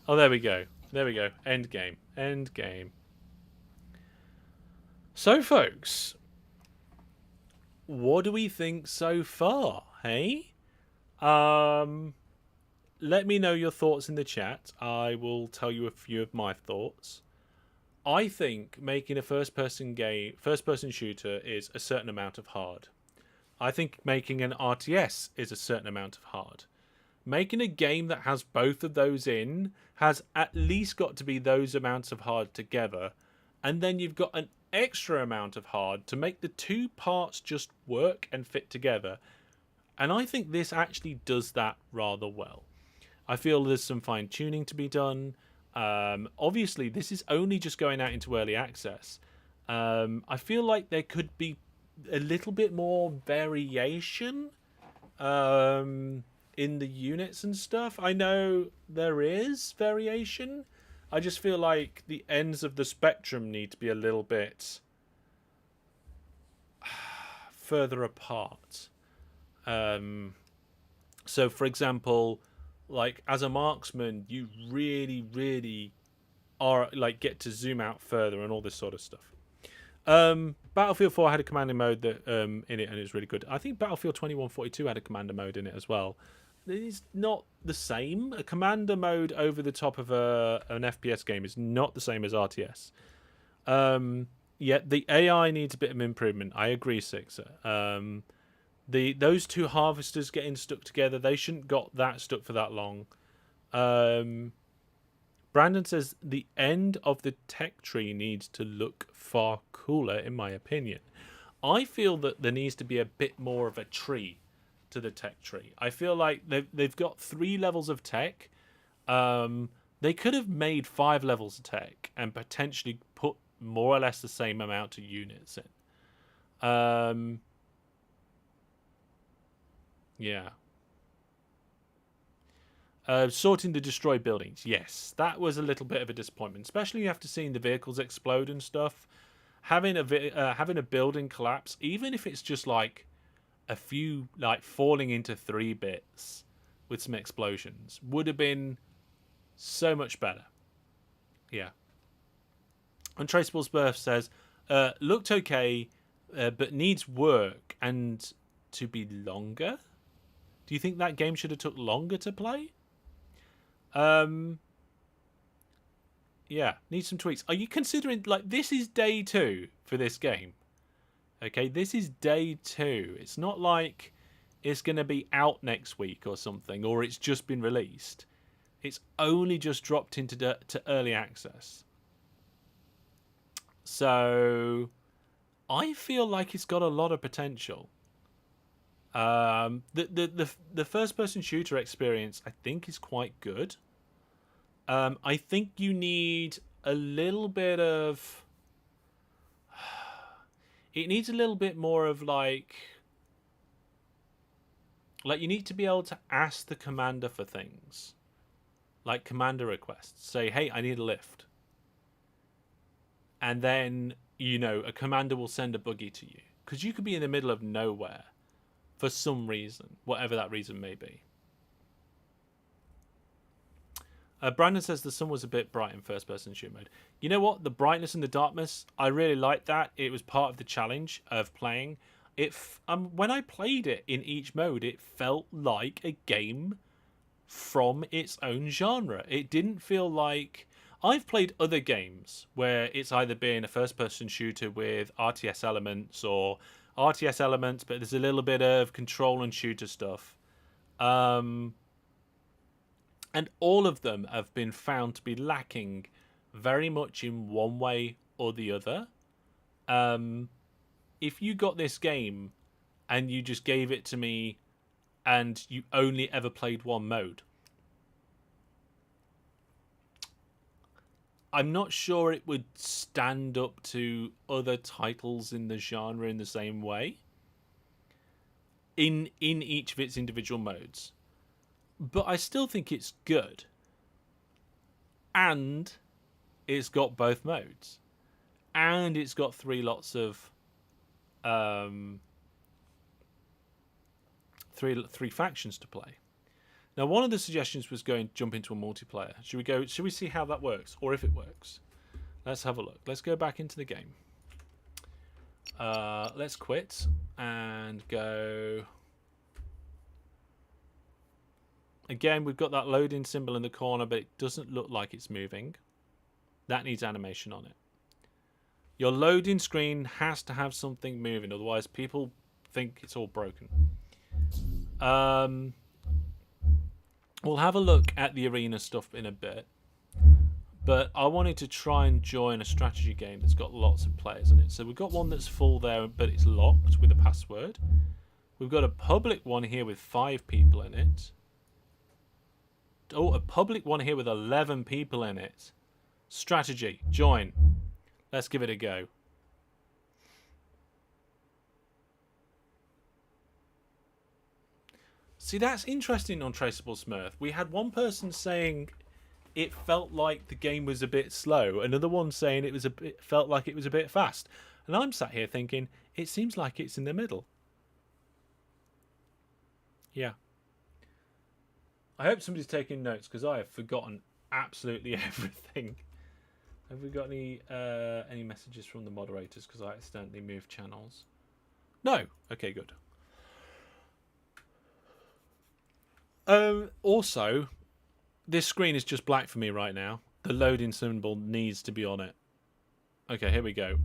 Oh, there we go. There we go. End game. End game. So, folks, what do we think so far, hey? Let me know your thoughts in the chat. I will tell you a few of my thoughts. I think making a first-person shooter is a certain amount of hard. I think making an RTS is a certain amount of hard. Making a game that has both of those in has at least got to be those amounts of hard together. And then you've got an extra amount of hard to make the two parts just work and fit together. And I think this actually does that rather well. I feel there's some fine tuning to be done. Obviously, this is only just going out into early access. I feel like there could be a little bit more variation in the units and stuff. I know there is variation. I just feel like the ends of the spectrum need to be a little bit further apart. So, for example, like as a marksman, you really, really are like get to zoom out further and all this sort of stuff. Battlefield 4 had a commander mode that in it, and it's really good. I think Battlefield 2142 had a commander mode in it as well. It's not the same. A commander mode over the top of an FPS game is not the same as RTS. Yet the AI needs a bit of improvement. I agree, Sixer. Those two harvesters getting stuck together, they shouldn't got that stuck for that long. Brandon says the end of the tech tree needs to look far cooler, in my opinion. I feel that there needs to be a bit more of a tree to the tech tree. I feel like they've got 3 levels of tech. They could have made 5 levels of tech and potentially put more or less the same amount of units in. Yeah. Sorting the destroyed buildings. Yes, that was a little bit of a disappointment, especially after seeing the vehicles explode and stuff. Having a building collapse, even if it's just like a few like falling into 3 bits with some explosions, would have been so much better. Yeah. Untraceable's Birth says, looked okay, but needs work and to be longer. Do you think that game should have took longer to play? Yeah, needs some tweaks. Are you considering, like, this is day 2 for this game? Okay, this is day 2. It's not like it's going to be out next week or something, or it's just been released. It's only just dropped into to early access. So, I feel like it's got a lot of potential. The first person shooter experience I think is quite good. I think you need a little bit of it needs a little bit more of like you need to be able to ask the commander for things. Like commander requests. Say, "Hey, I need a lift." And then, a commander will send a buggy to you, because you could be in the middle of nowhere for some reason, whatever that reason may be. Brandon says the sun was a bit bright in first-person shoot mode. You know what? The brightness and the darkness, I really liked that. It was part of the challenge of playing. When I played it in each mode, it felt like a game from its own genre. It didn't feel like... I've played other games where it's either been a first-person shooter with RTS elements or RTS elements, but there's a little bit of control and shooter stuff. And all of them have been found to be lacking very much in one way or the other. If you got this game and you just gave it to me and you only ever played one mode, I'm not sure it would stand up to other titles in the genre in the same way. In each of its individual modes. But I still think it's good. And it's got both modes. And it's got 3 lots of... three factions to play. Now, one of the suggestions was jump into a multiplayer. Should we see how that works? Or if it works? Let's have a look. Let's go back into the game. Let's quit and go... Again, we've got that loading symbol in the corner, but it doesn't look like it's moving. That needs animation on it. Your loading screen has to have something moving, otherwise people think it's all broken. We'll have a look at the arena stuff in a bit. But I wanted to try and join a strategy game that's got lots of players in it. So we've got one that's full there, but it's locked with a password. We've got a public one here with 5 people in it. Oh, a public one here with 11 people in it. Strategy. Join. Let's give it a go. See, that's interesting on Traceable Smurf. We had one person saying it felt like the game was a bit slow. Another one saying felt like it was a bit fast. And I'm sat here thinking, it seems like it's in the middle. Yeah. I hope somebody's taking notes because I have forgotten absolutely everything. Have we got any messages from the moderators because I accidentally moved channels? No. Okay, good. Also, this screen is just black for me right now. The loading symbol needs to be on it. Okay, here we go.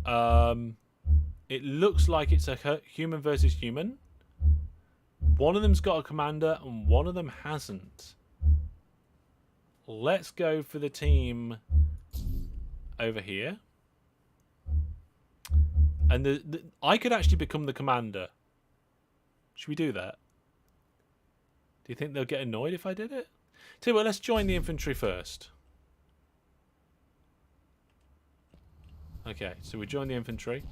It looks like it's a human versus human. One of them's got a commander and one of them hasn't. Let's go for the team over here. And I could actually become the commander. Should we do that? Do you think they'll get annoyed if I did it? Tell you what, let's join the infantry first. Okay, so we join the infantry.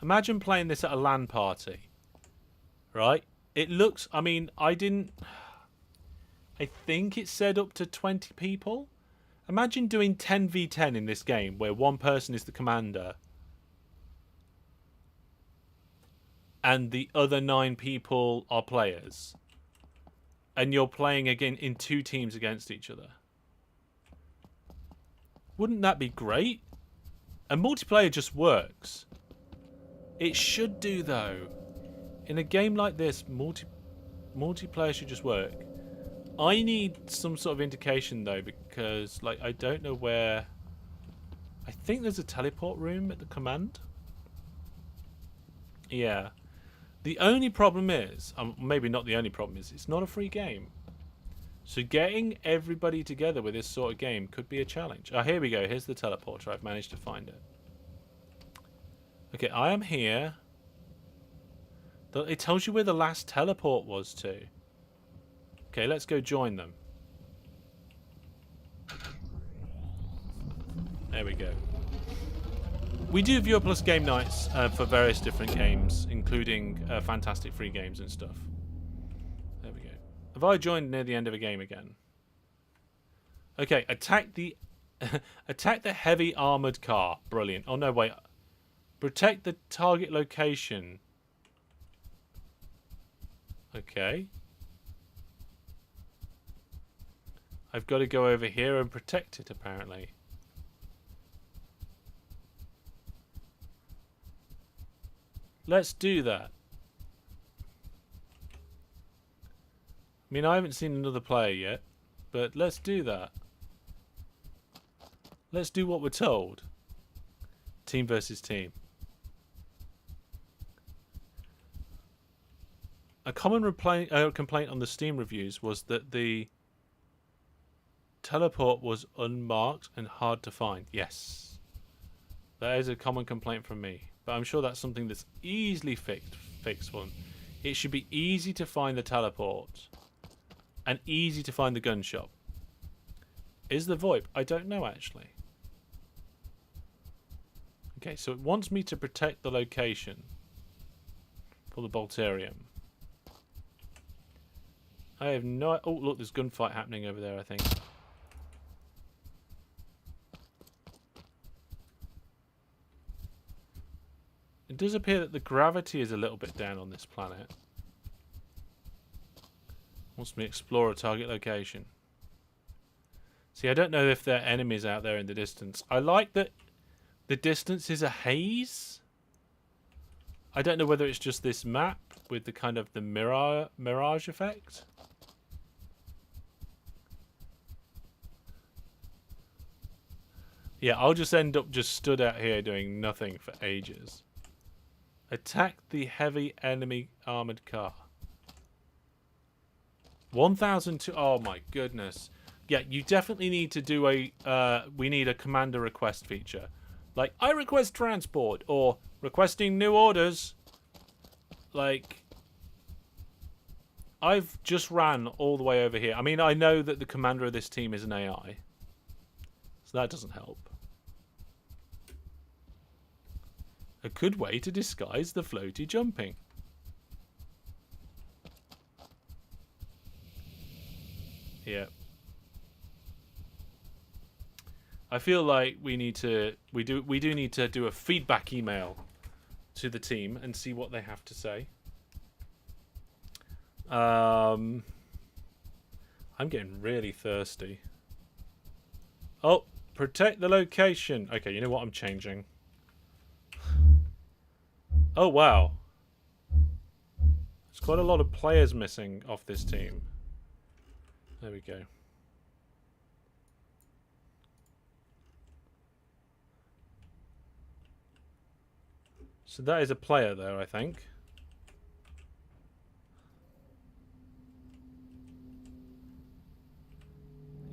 Imagine playing this at a LAN party. Right? It looks... I mean, I think it said up to 20 people. Imagine doing 10v10 in this game where one person is the commander. And the other 9 people are players. And you're playing again in 2 teams against each other. Wouldn't that be great? And multiplayer just works. It should do, though. In a game like this, multiplayer should just work. I need some sort of indication, though, because like I don't know where... I think there's a teleport room at the command. Yeah. The only problem is, maybe not the only problem is, it's not a free game. So getting everybody together with this sort of game could be a challenge. Oh, here we go. Here's the teleporter. I've managed to find it. Okay, I am here. It tells you where the last teleport was to. Okay, let's go join them. There we go. We do Viewer Plus game nights for various different games, including fantastic free games and stuff. There we go. Have I joined near the end of a game again? Okay, attack the attack the heavy armored car. Brilliant. Oh no, wait. Protect the target location. Okay. I've got to go over here and protect it, apparently. Let's do that. I mean, I haven't seen another player yet, but let's do that. Let's do what we're told. Team versus team. A common complaint on the Steam reviews was that the teleport was unmarked and hard to find. Yes. That is a common complaint from me. But I'm sure that's something that's easily fixed one. It should be easy to find the teleport. And easy to find the gun shop. Is the VoIP? I don't know, actually. Okay, so it wants me to protect the location for the Bolterium. I have no... Oh, look, there's gunfight happening over there, I think. It does appear that the gravity is a little bit down on this planet. Wants me to explore a target location. See, I don't know if there are enemies out there in the distance. I like that the distance is a haze. I don't know whether it's just this map with the kind of the mirage effect. Yeah, I'll just end up just stood out here doing nothing for ages. Attack the heavy enemy armored car. 1,002. Oh my goodness. Yeah, you definitely need to do a. We need a commander request feature, like I request transport or requesting new orders. Like, I've just ran all the way over here. I mean, I know that the commander of this team is an AI, so that doesn't help. A good way to disguise the floaty jumping. Yeah. I feel like we do need to do a feedback email to the team and see what they have to say. I'm getting really thirsty. Oh, protect the location. Okay, you know what? I'm changing. Oh, wow. There's quite a lot of players missing off this team. There we go. So that is a player there, I think.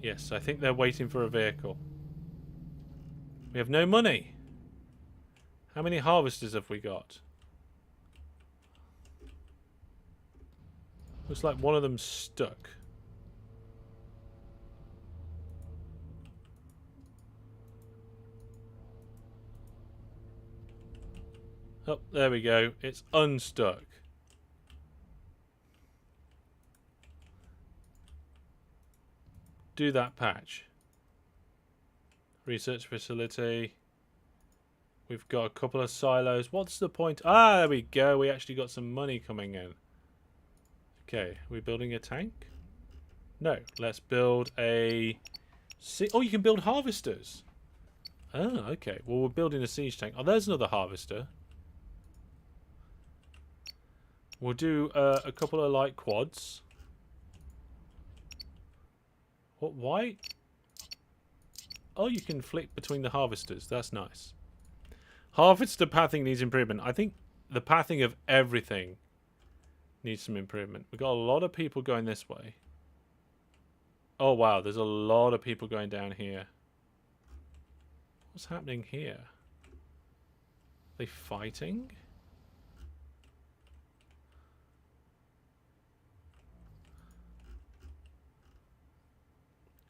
Yes, I think they're waiting for a vehicle. We have no money. How many harvesters have we got? Looks like one of them's stuck. Oh, there we go. It's unstuck. Do that patch. Research facility. We've got a couple of silos. What's the point? Ah, there we go. We actually got some money coming in. Okay, are we building a tank? No. Let's build a... Oh, you can build harvesters. Oh, okay. Well, we're building a siege tank. Oh, there's another harvester. We'll do a couple of light quads. What? Why? Oh, you can flick between the harvesters. That's nice. Harvester pathing needs improvement. I think the pathing of everything needs some improvement. We've got a lot of people going this way. Oh, wow. There's a lot of people going down here. What's happening here? Are they fighting?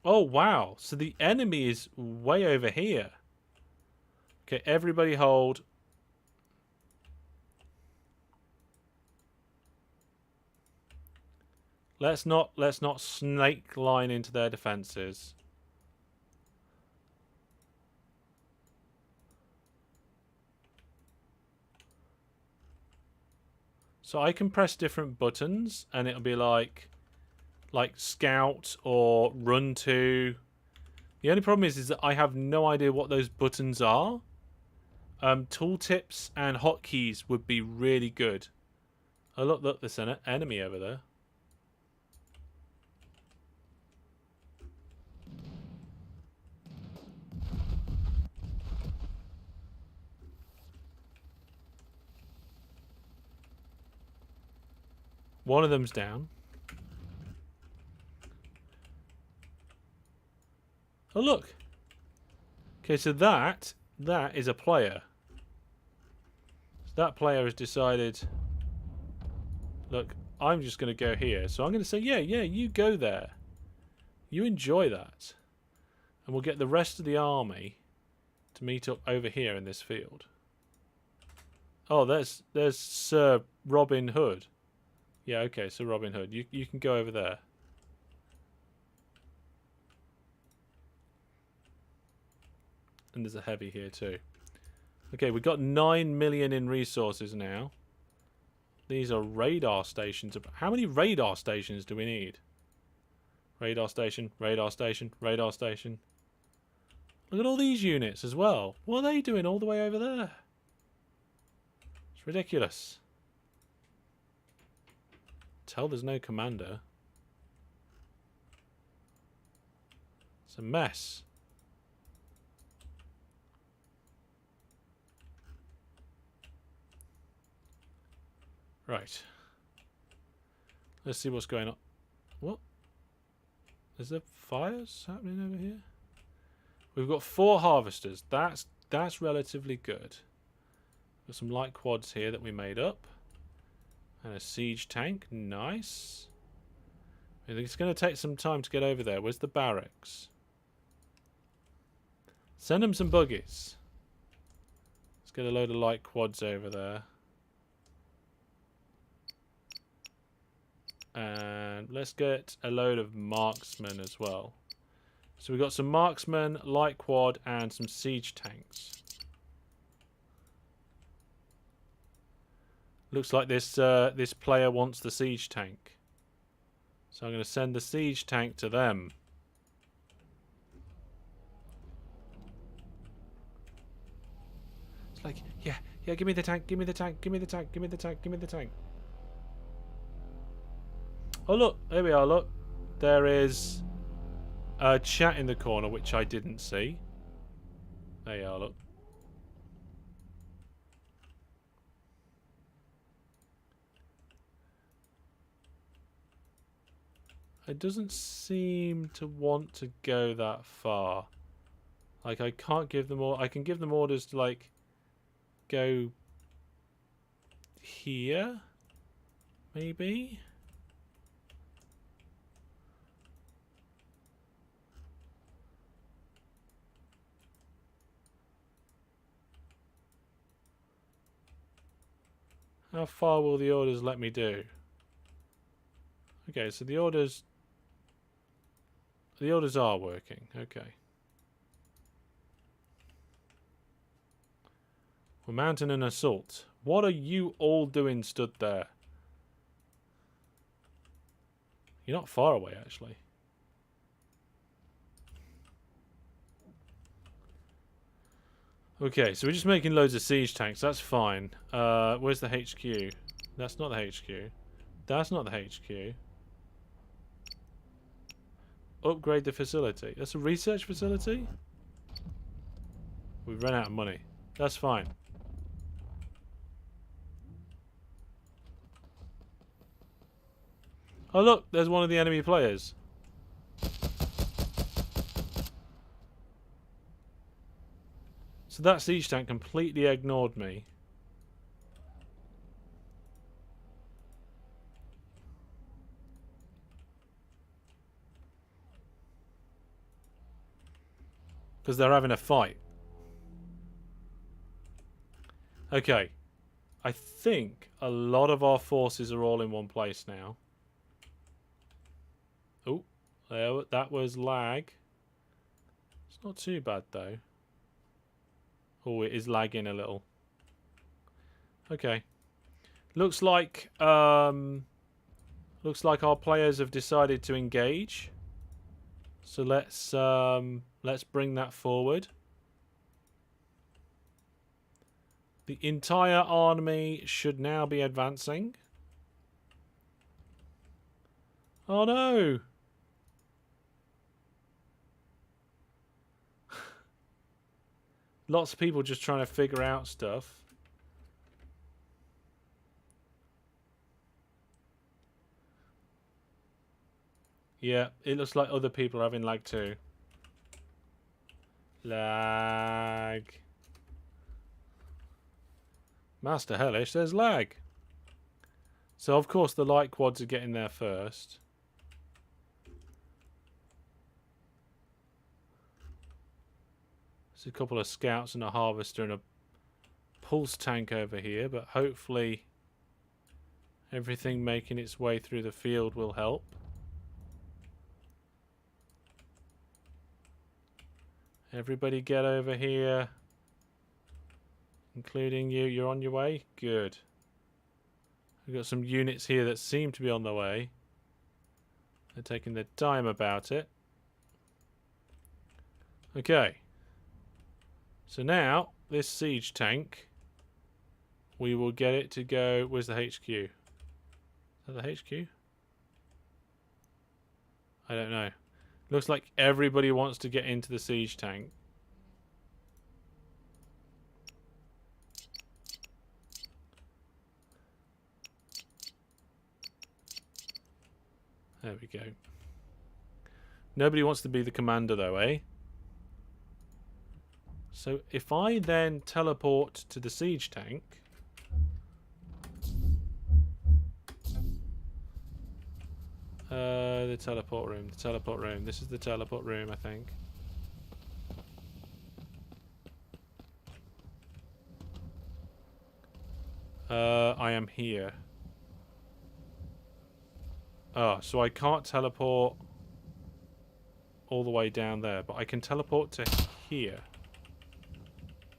Oh, wow. So the enemy is way over here. Okay, everybody hold. Let's not snake line into their defenses. So I can press different buttons and it'll be like scout or run to. The only problem is that I have no idea what those buttons are. Tooltips and hotkeys would be really good. Oh, look, there's an enemy over there. One of them's down. Oh, look. Okay, so that is a player. So that player has decided, look, I'm just going to go here. So I'm going to say, yeah, you go there. You enjoy that. And we'll get the rest of the army to meet up over here in this field. Oh, there's Sir Robin Hood. Yeah, okay, so Robin Hood. You can go over there. And there's a heavy here too. Okay, we've got 9 million in resources now. These are radar stations. How many radar stations do we need? Radar station, radar station, radar station. Look at all these units as well. What are they doing all the way over there? It's ridiculous. Tell there's no commander. It's a mess. Right. Let's see what's going on. What? Is there fires happening over here? We've got 4 harvesters. That's relatively good. Got some light quads here that we made up. And a siege tank. Nice. I think it's going to take some time to get over there. Where's the barracks? Send them some buggies. Let's get a load of light quads over there. And let's get a load of marksmen as well. So we've got some marksmen, light quad, and some siege tanks. Looks like this this player wants the siege tank. So I'm going to send the siege tank to them. It's like, yeah, give me the tank, give me the tank, give me the tank, give me the tank, give me the tank. Oh look, there we are, look. There is a chat in the corner, which I didn't see. There you are, look. It doesn't seem to want to go that far. Like, I can't give them all. I can give them orders to, like, go here, maybe. How far will the orders let me do? Okay, so the orders are working. Okay. We're mounting an assault. What are you all doing stood there? You're not far away, actually. Okay, so we're just making loads of siege tanks. That's fine. Where's the HQ? That's not the HQ. That's not the HQ. Upgrade the facility. That's a research facility? We've run out of money. That's fine. Oh look, there's one of the enemy players. So that siege tank completely ignored me. Because they're having a fight. Okay. I think a lot of our forces are all in one place now. Oh, that was lag. It's not too bad though. Oh, it is lagging a little. Okay. Looks like our players have decided to engage. So let's bring that forward. The entire army should now be advancing. Oh no! Lots of people just trying to figure out stuff. Yeah, it looks like other people are having lag too. Lag. Master Hellish, there's lag. So of course the light quads are getting there first. There's a couple of scouts and a harvester and a pulse tank over here, but hopefully everything making its way through the field will help. Everybody get over here. Including you. You're on your way? Good. We've got some units here that seem to be on the way. They're taking their time about it. Okay. So now, this siege tank, we will get it to go... Where's the HQ? Is that the HQ? I don't know. Looks like everybody wants to get into the siege tank. There we go. Nobody wants to be the commander though, eh? So if I then teleport to the siege tank... the teleport room, the teleport room. This is the teleport room, I think. I am here. Oh, so I can't teleport all the way down there, but I can teleport to here.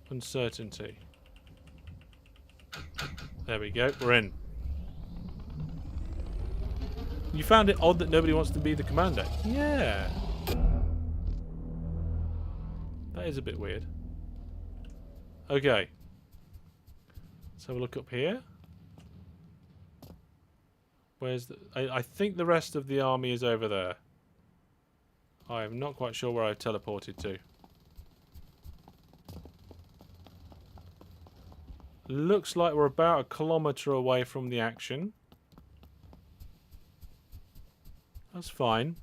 Uncertainty. There we go, we're in. You found it odd that nobody wants to be the commander? Yeah. That is a bit weird. Okay. Let's have a look up here. Where's the... I think the rest of the army is over there. I am not quite sure where I've teleported to. Looks like we're about 1 kilometre away from the action. That's fine.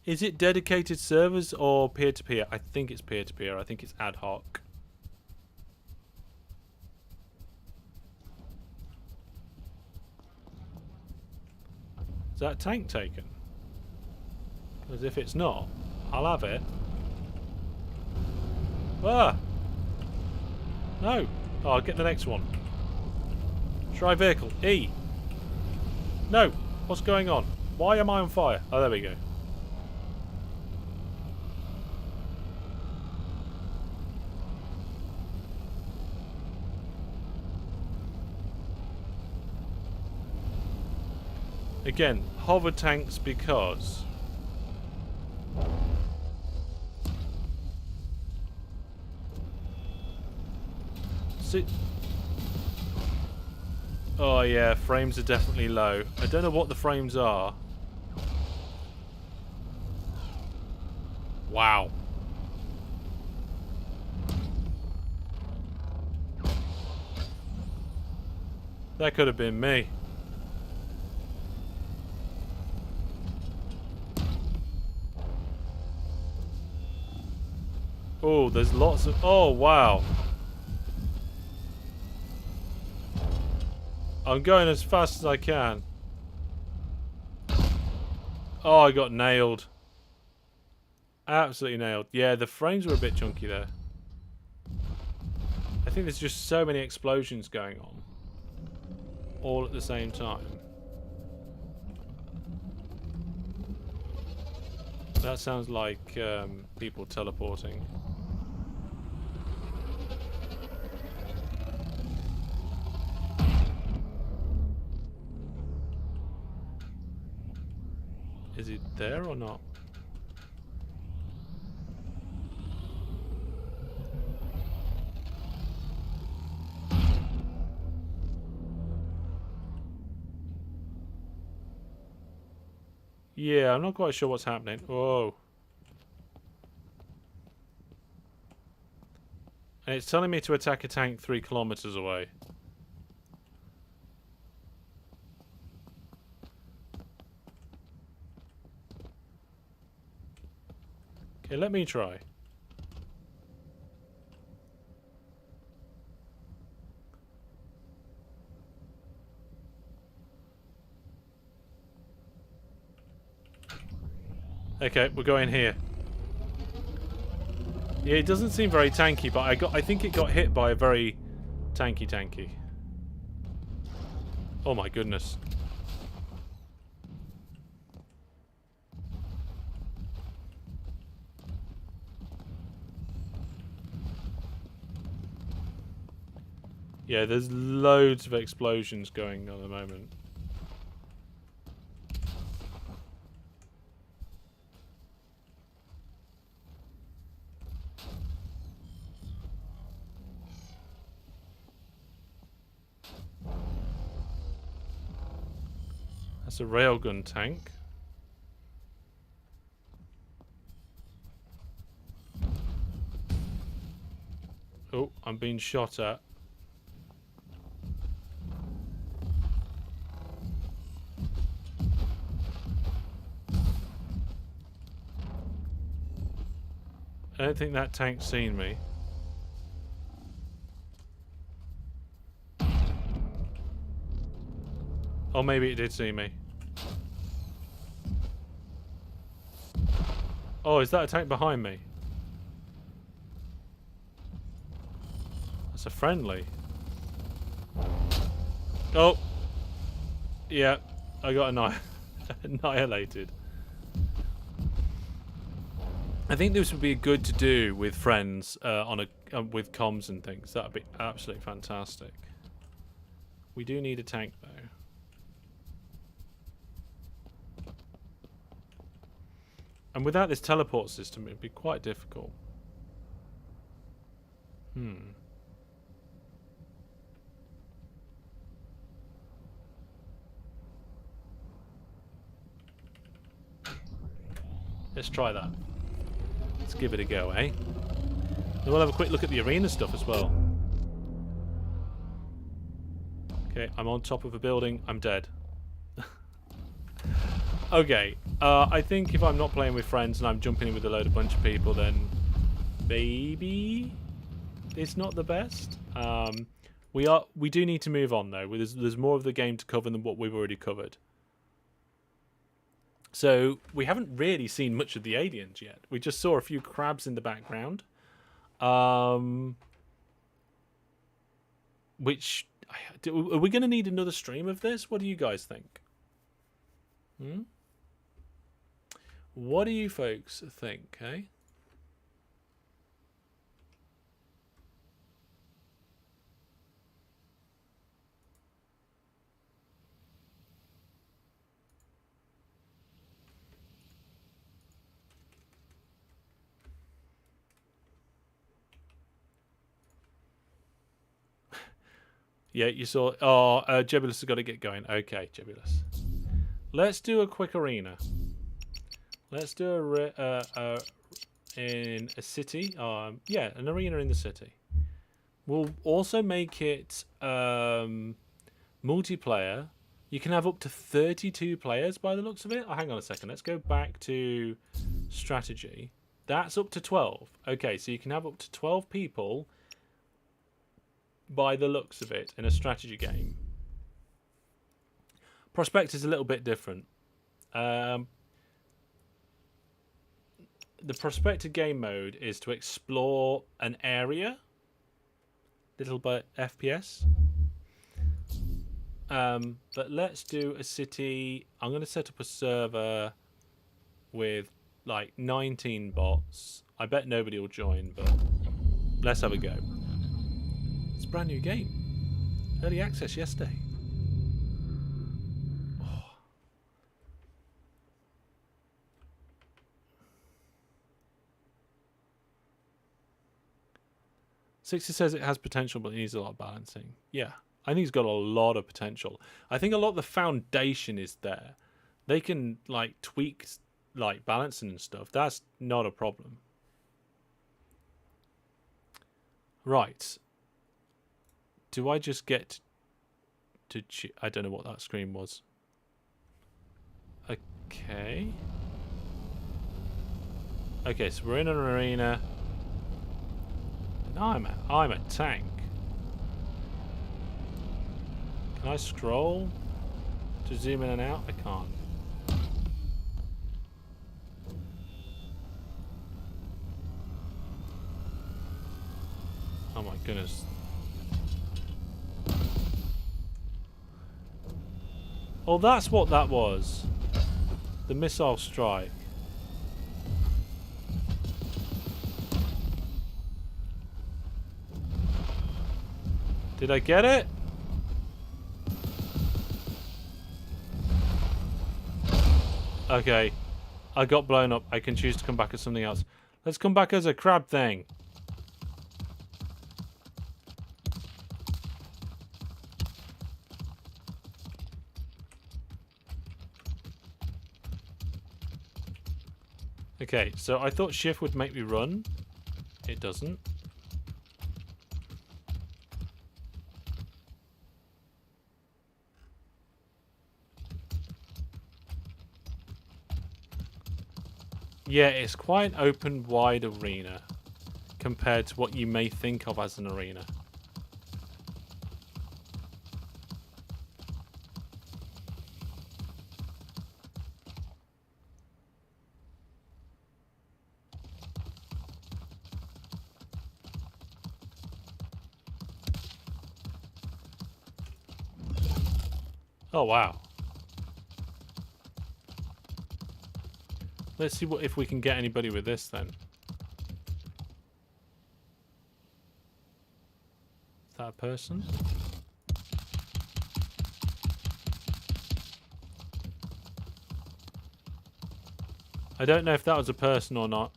Is it dedicated servers or peer-to-peer? I think it's peer-to-peer. I think it's ad hoc. Is that tank taken? Because if it's not, I'll have it. Ah! No! Oh, I'll get the next one. Try vehicle. E! No! What's going on? Why am I on fire? Oh, there we go. Again, hover tanks because... See... Oh yeah, frames are definitely low. I don't know what the frames are. Wow. That could have been me. Oh, there's lots of... Oh, wow. I'm going as fast as I can. Oh, I got nailed. Absolutely nailed. Yeah, the frames were a bit chunky there. I think there's just so many explosions going on. All at the same time. That sounds like people teleporting. Is it there or not? Yeah, I'm not quite sure what's happening. Whoa. And it's telling me to attack a tank 3 kilometers away. Okay, let me try. Okay, we're going here. Yeah, it doesn't seem very tanky, but I think it got hit by a very tanky. Oh my goodness. Yeah, there's loads of explosions going on at the moment. That's a railgun tank. Oh, I'm being shot at. don't think that tank's seen me. Or maybe it did see me. Oh, is that a tank behind me? That's a friendly. Oh! Yeah, I got annihilated. I think this would be good to do with friends with comms and things. That would be absolutely fantastic. We do need a tank though. And without this teleport system, it'd be quite difficult. Let's try that. Let's give it a go, eh? And we'll have a quick look at the arena stuff as well. Okay, I'm on top of a building. I'm dead. Okay, I think if I'm not playing with friends and I'm jumping in with a bunch of people, then maybe it's not the best. We do need to move on though. There's more of the game to cover than what we've already covered. So we haven't really seen much of the aliens yet. We just saw a few crabs in the background, which are we going to need another stream of this? What do you guys think? What do you folks think, eh? Yeah, you saw... Oh, Jebulus has got to get going. Okay, Jebulus. Let's do a quick arena. Let's do in a city. Yeah, an arena in the city. We'll also make it multiplayer. You can have up to 32 players by the looks of it. Oh, hang on a second. Let's go back to strategy. That's up to 12. Okay, so you can have up to 12 people by the looks of it in a strategy game. Prospect is a little bit different. The prospective game mode is to explore an area, little bit FPS. But let's do a city. I'm going to set up a server with like 19 bots. I bet nobody will join, but let's have a go. It's a brand new game. Early access yesterday. Oh. 60 says it has potential, but it needs a lot of balancing. Yeah, I think it's got a lot of potential. I think a lot of the foundation is there. They can like tweak like balancing and stuff. That's not a problem. Right. Do I just get to... I don't know what that screen was. Okay. Okay, so we're in an arena. I'm a tank. Can I scroll to zoom in and out? I can't. Oh my goodness. Oh, that's what that was. The missile strike. Did I get it? Okay. I got blown up. I can choose to come back as something else. Let's come back as a crab thing. Okay, so I thought shift would make me run. It doesn't. Yeah, it's quite an open, wide arena. compared to what you may think of as an arena. Oh wow. Let's see if we can get anybody with this then. Is that a person? I don't know if that was a person or not.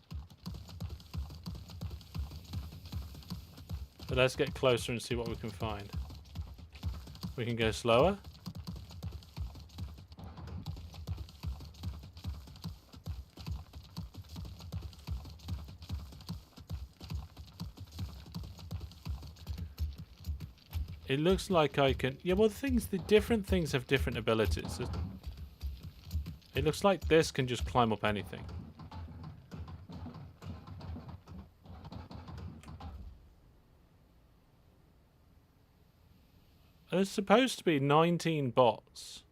But let's get closer and see what we can find. We can go slower. It looks like I can... Yeah, well, the different things have different abilities. It looks like this can just climb up anything. There's supposed to be 19 bots.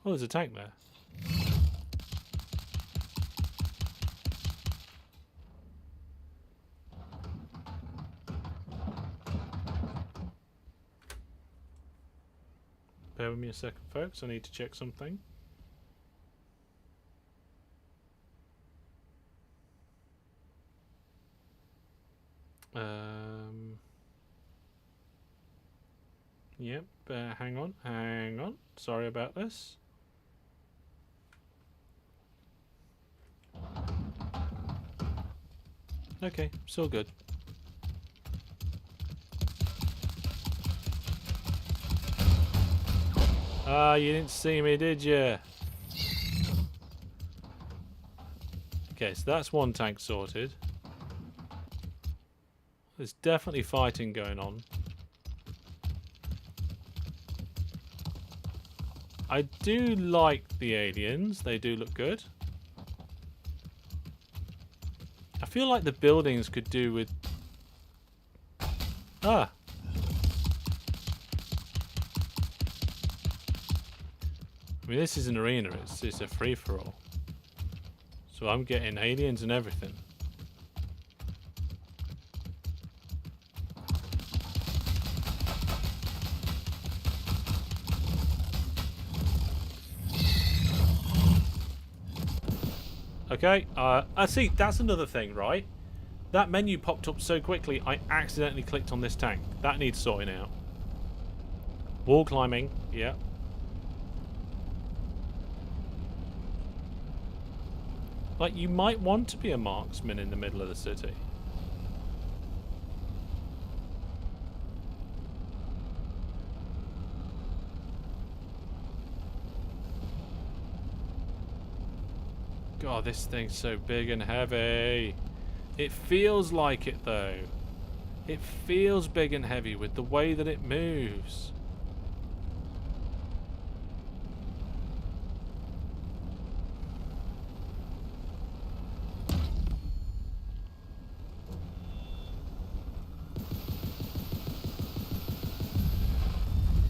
Oh, there's a tank there. Bear with me a second, folks. I need to check something. Yep, hang on. Sorry about this. Okay, still good. Ah, you didn't see me, did you? Okay, so that's one tank sorted. There's definitely fighting going on. I do like the aliens. They do look good. I feel like the buildings could do with... Ah! I mean, this is an arena. It's a free-for-all. So I'm getting aliens and everything. Okay, I see, that's another thing, right? That menu popped up so quickly, I accidentally clicked on this tank. That needs sorting out. Wall climbing, yeah. Like, you might want to be a marksman in the middle of the city. God, this thing's so big and heavy. It feels like it, though. It feels big and heavy with the way that it moves.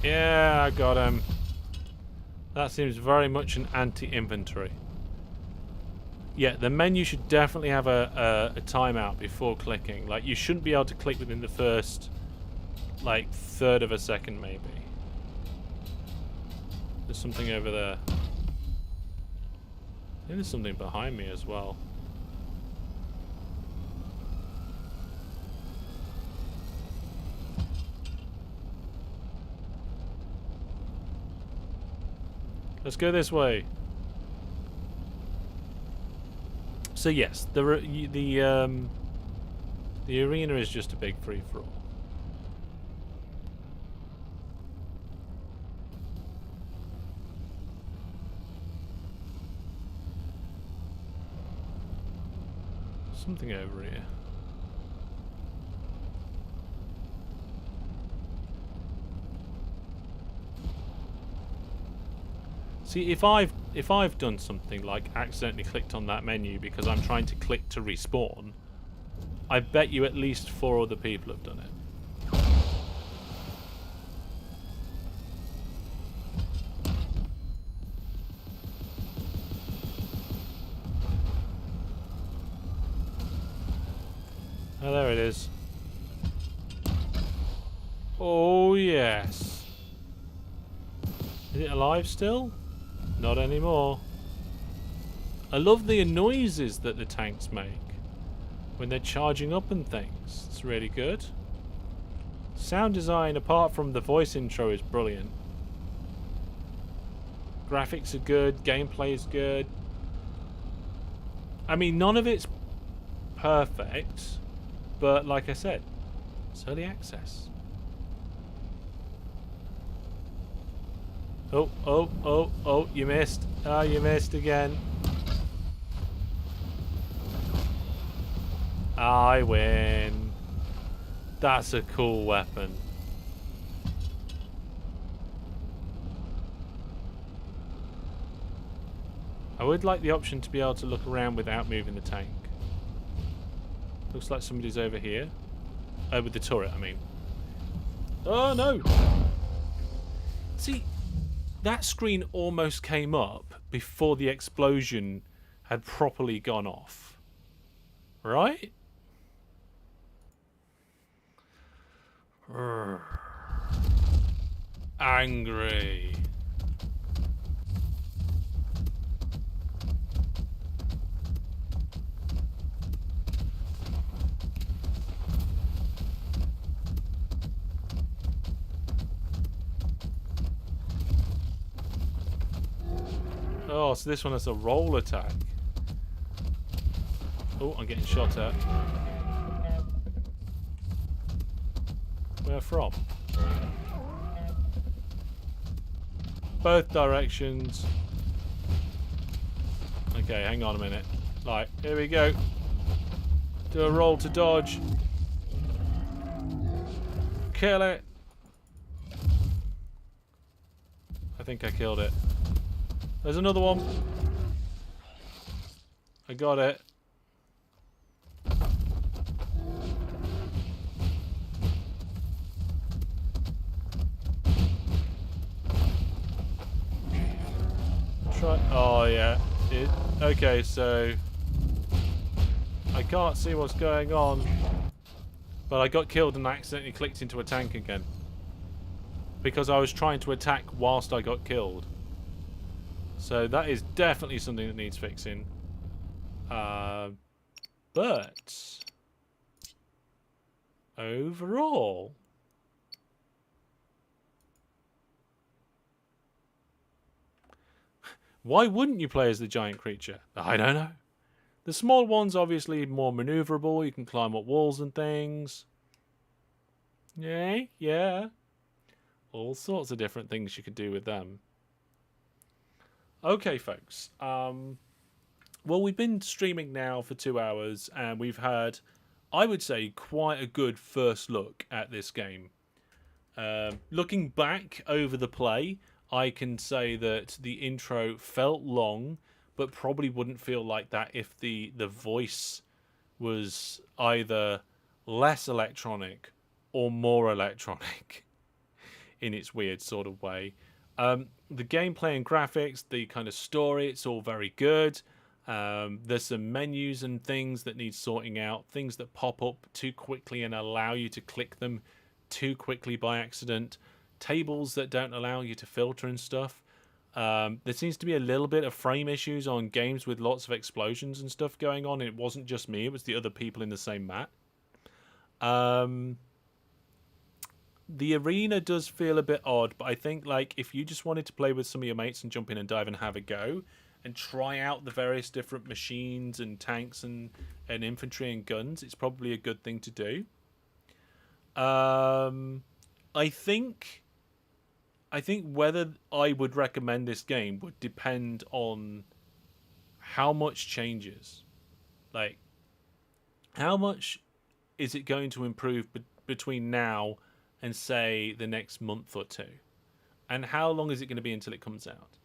Yeah, I got him. That seems very much an anti-inventory. Yeah, the menu should definitely have a timeout before clicking. Like, you shouldn't be able to click within the first, like, third of a second, maybe. There's something over there. I think there's something behind me as well. Let's go this way. So yes, the arena is just a big free-for-all. Something over here. See, if I've done something like accidentally clicked on that menu because I'm trying to click to respawn, I bet you at least 4 other people have done it. Oh, there it is. Oh, yes. Is it alive still? Not anymore. I love the noises that the tanks make when they're charging up and things. It's really good. Sound design, apart from the voice intro, is brilliant. Graphics are good. Gameplay is good. I mean, none of it's perfect, but like I said, it's early access. Oh, oh, oh, oh, you missed. Ah, you missed again. I win. That's a cool weapon. I would like the option to be able to look around without moving the tank. Looks like somebody's over here. Oh, with the turret, I mean. Oh, no! See, that screen almost came up before the explosion had properly gone off. Right? Urgh. Angry. Oh, so this one has a roll attack. Oh, I'm getting shot at. Where from? Both directions. Okay, hang on a minute. Right, here we go. Do a roll to dodge. Kill it. I think I killed it. There's another one. I got it. Try. Oh yeah. Okay, so I can't see what's going on, but I got killed and I accidentally clicked into a tank again because I was trying to attack whilst I got killed. So that is definitely something that needs fixing. But overall, why wouldn't you play as the giant creature? I don't know. The small one's obviously more maneuverable. You can climb up walls and things. Yay, yeah. All sorts of different things you could do with them. Okay, folks. Well, we've been streaming now for 2 hours, and we've had, I would say, quite a good first look at this game. Looking back over the play, I can say that the intro felt long, but probably wouldn't feel like that if the voice was either less electronic or more electronic in its weird sort of way. The gameplay and graphics, the kind of story, it's all very good. There's some menus and things that need sorting out, things that pop up too quickly and allow you to click them too quickly by accident, tables that don't allow you to filter and stuff. There seems to be a little bit of frame issues on games with lots of explosions and stuff going on, and it wasn't just me, it was the other people in the same map. The arena does feel a bit odd, but I think like if you just wanted to play with some of your mates and jump in and dive and have a go and try out the various different machines and tanks and infantry and guns, it's probably a good thing to do. I think whether I would recommend this game would depend on how much changes. Like, how much is it going to improve between now and, say, the next month or two? And how long is it going to be until it comes out?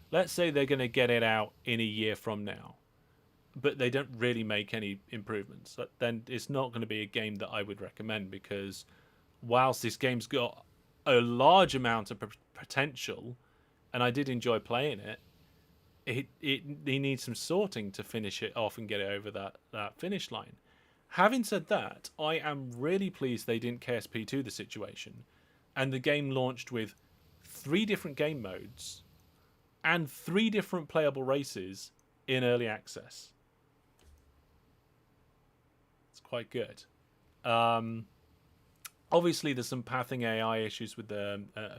Let's say they're going to get it out in a year from now. but they don't really make any improvements, then it's not going to be a game that I would recommend, because whilst this game's got a large amount of potential, and I did enjoy playing it, it needs some sorting to finish it off and get it over that finish line. Having said that, I am really pleased they didn't KSP2 the situation, and the game launched with 3 different game modes and 3 different playable races in early access. It's quite good. Obviously, there's some pathing AI issues with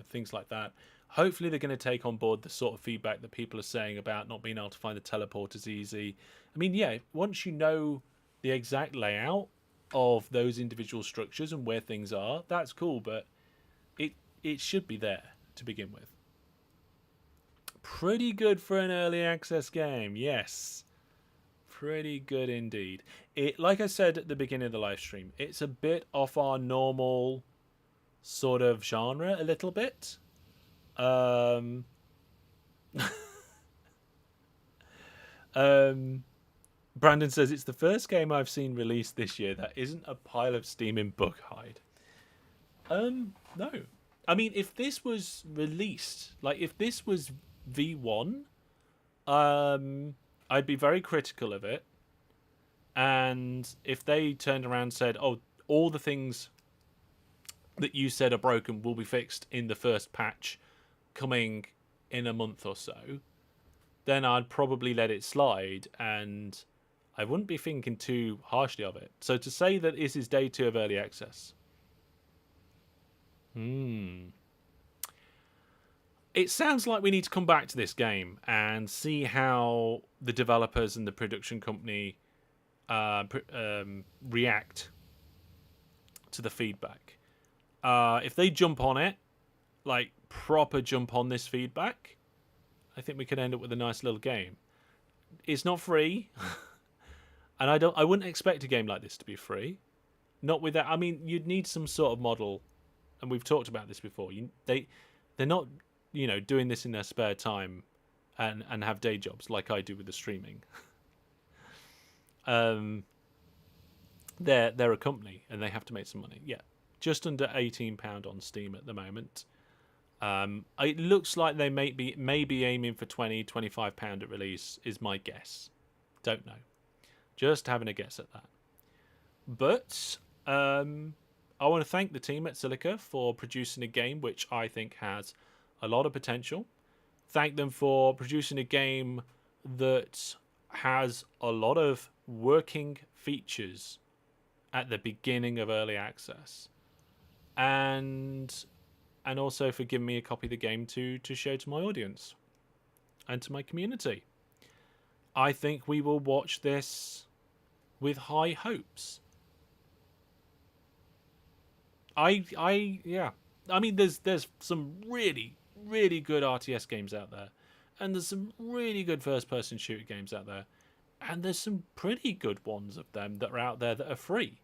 things like that. Hopefully, they're going to take on board the sort of feedback that people are saying about not being able to find the teleporters easy. I mean, yeah, once you know the exact layout of those individual structures and where things are, that's cool, but it should be there to begin with. Pretty good for an early access game, yes. Pretty good indeed. It, like I said at the beginning of the live stream, it's a bit off our normal sort of genre a little bit. Brandon says it's the first game I've seen released this year that isn't a pile of steaming bug hide. No. I mean, if this was released, like if this was V1, I'd be very critical of it. And if they turned around and said, "Oh, all the things that you said are broken will be fixed in the first patch coming in a month or so," then I'd probably let it slide, and I wouldn't be thinking too harshly of it. So to say that this is day 2 of early access, it sounds like we need to come back to this game and see how the developers and the production company react to the feedback. If they jump on it, like proper jump on this feedback, I think we could end up with a nice little game. It's not free, and I wouldn't expect a game like this to be free. Not with that. I mean, you'd need some sort of model, and we've talked about this before. They're not, doing this in their spare time, and have day jobs like I do with the streaming. They're a company and they have to make some money. Yeah, just under £18 on Steam at the moment. It looks like they may be aiming for £20-25 at release, is my guess. Don't know. Just having a guess at that. But I want to thank the team at Silica for producing a game which I think has a lot of potential. Thank them for producing a game that has a lot of working features at the beginning of early access. And also for giving me a copy of the game to show to my audience and to my community. I think we will watch this with high hopes. Yeah. I mean, there's some really, really good RTS games out there, and there's some really good first-person shooter games out there, and there's some pretty good ones of them that are out there that are free.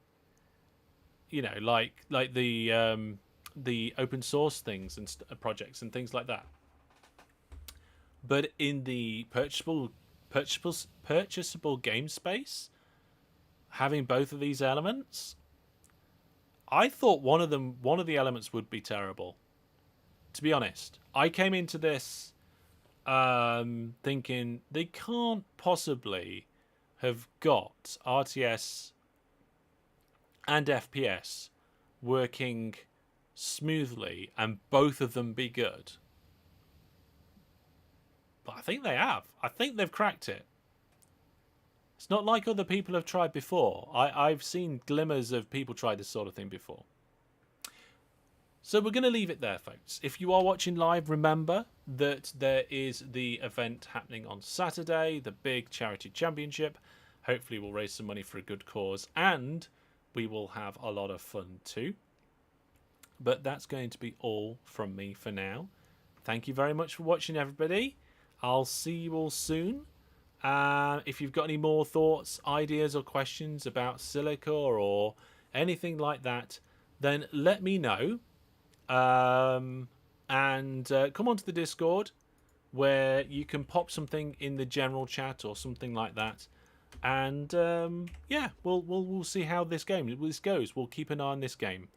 Like the open source things and projects and things like that. But in the purchasable game space, having both of these elements, I thought one of the elements would be terrible. To be honest, I came into this thinking they can't possibly have got RTS and FPS working smoothly and both of them be good. But I think they have. I think they've cracked it. It's not like other people have tried before. I've seen glimmers of people try this sort of thing before. So we're going to leave it there, folks. If you are watching live, remember that there is the event happening on Saturday, the big charity championship. Hopefully we'll raise some money for a good cause, and we will have a lot of fun too. But that's going to be all from me for now. Thank you very much for watching, everybody. I'll see you all soon. If you've got any more thoughts, ideas, or questions about Silica or anything like that, then let me know. And come onto the Discord, where you can pop something in the general chat or something like that, And yeah, we'll see how this goes. We'll keep an eye on this game.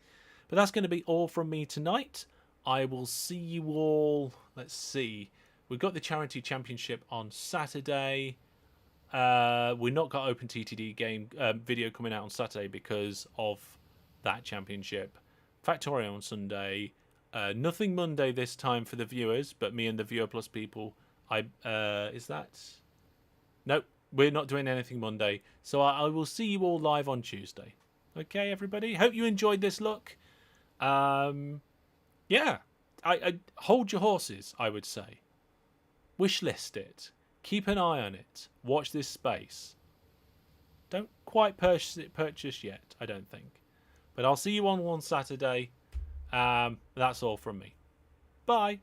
But that's going to be all from me tonight. I will see you all. Let's see. We've got the Charity Championship on Saturday. We're not got Open TTD game video coming out on Saturday because of that championship. Factorio on Sunday. Nothing Monday this time for the viewers, but me and the Viewer Plus people. Is that? Nope, we're not doing anything Monday. So I will see you all live on Tuesday. Okay, everybody. Hope you enjoyed this look. Yeah, I hold your horses, I would say. Wishlist it. Keep an eye on it. Watch this space. Don't quite purchase yet, I don't think. But I'll see you on one Saturday. That's all from me. Bye.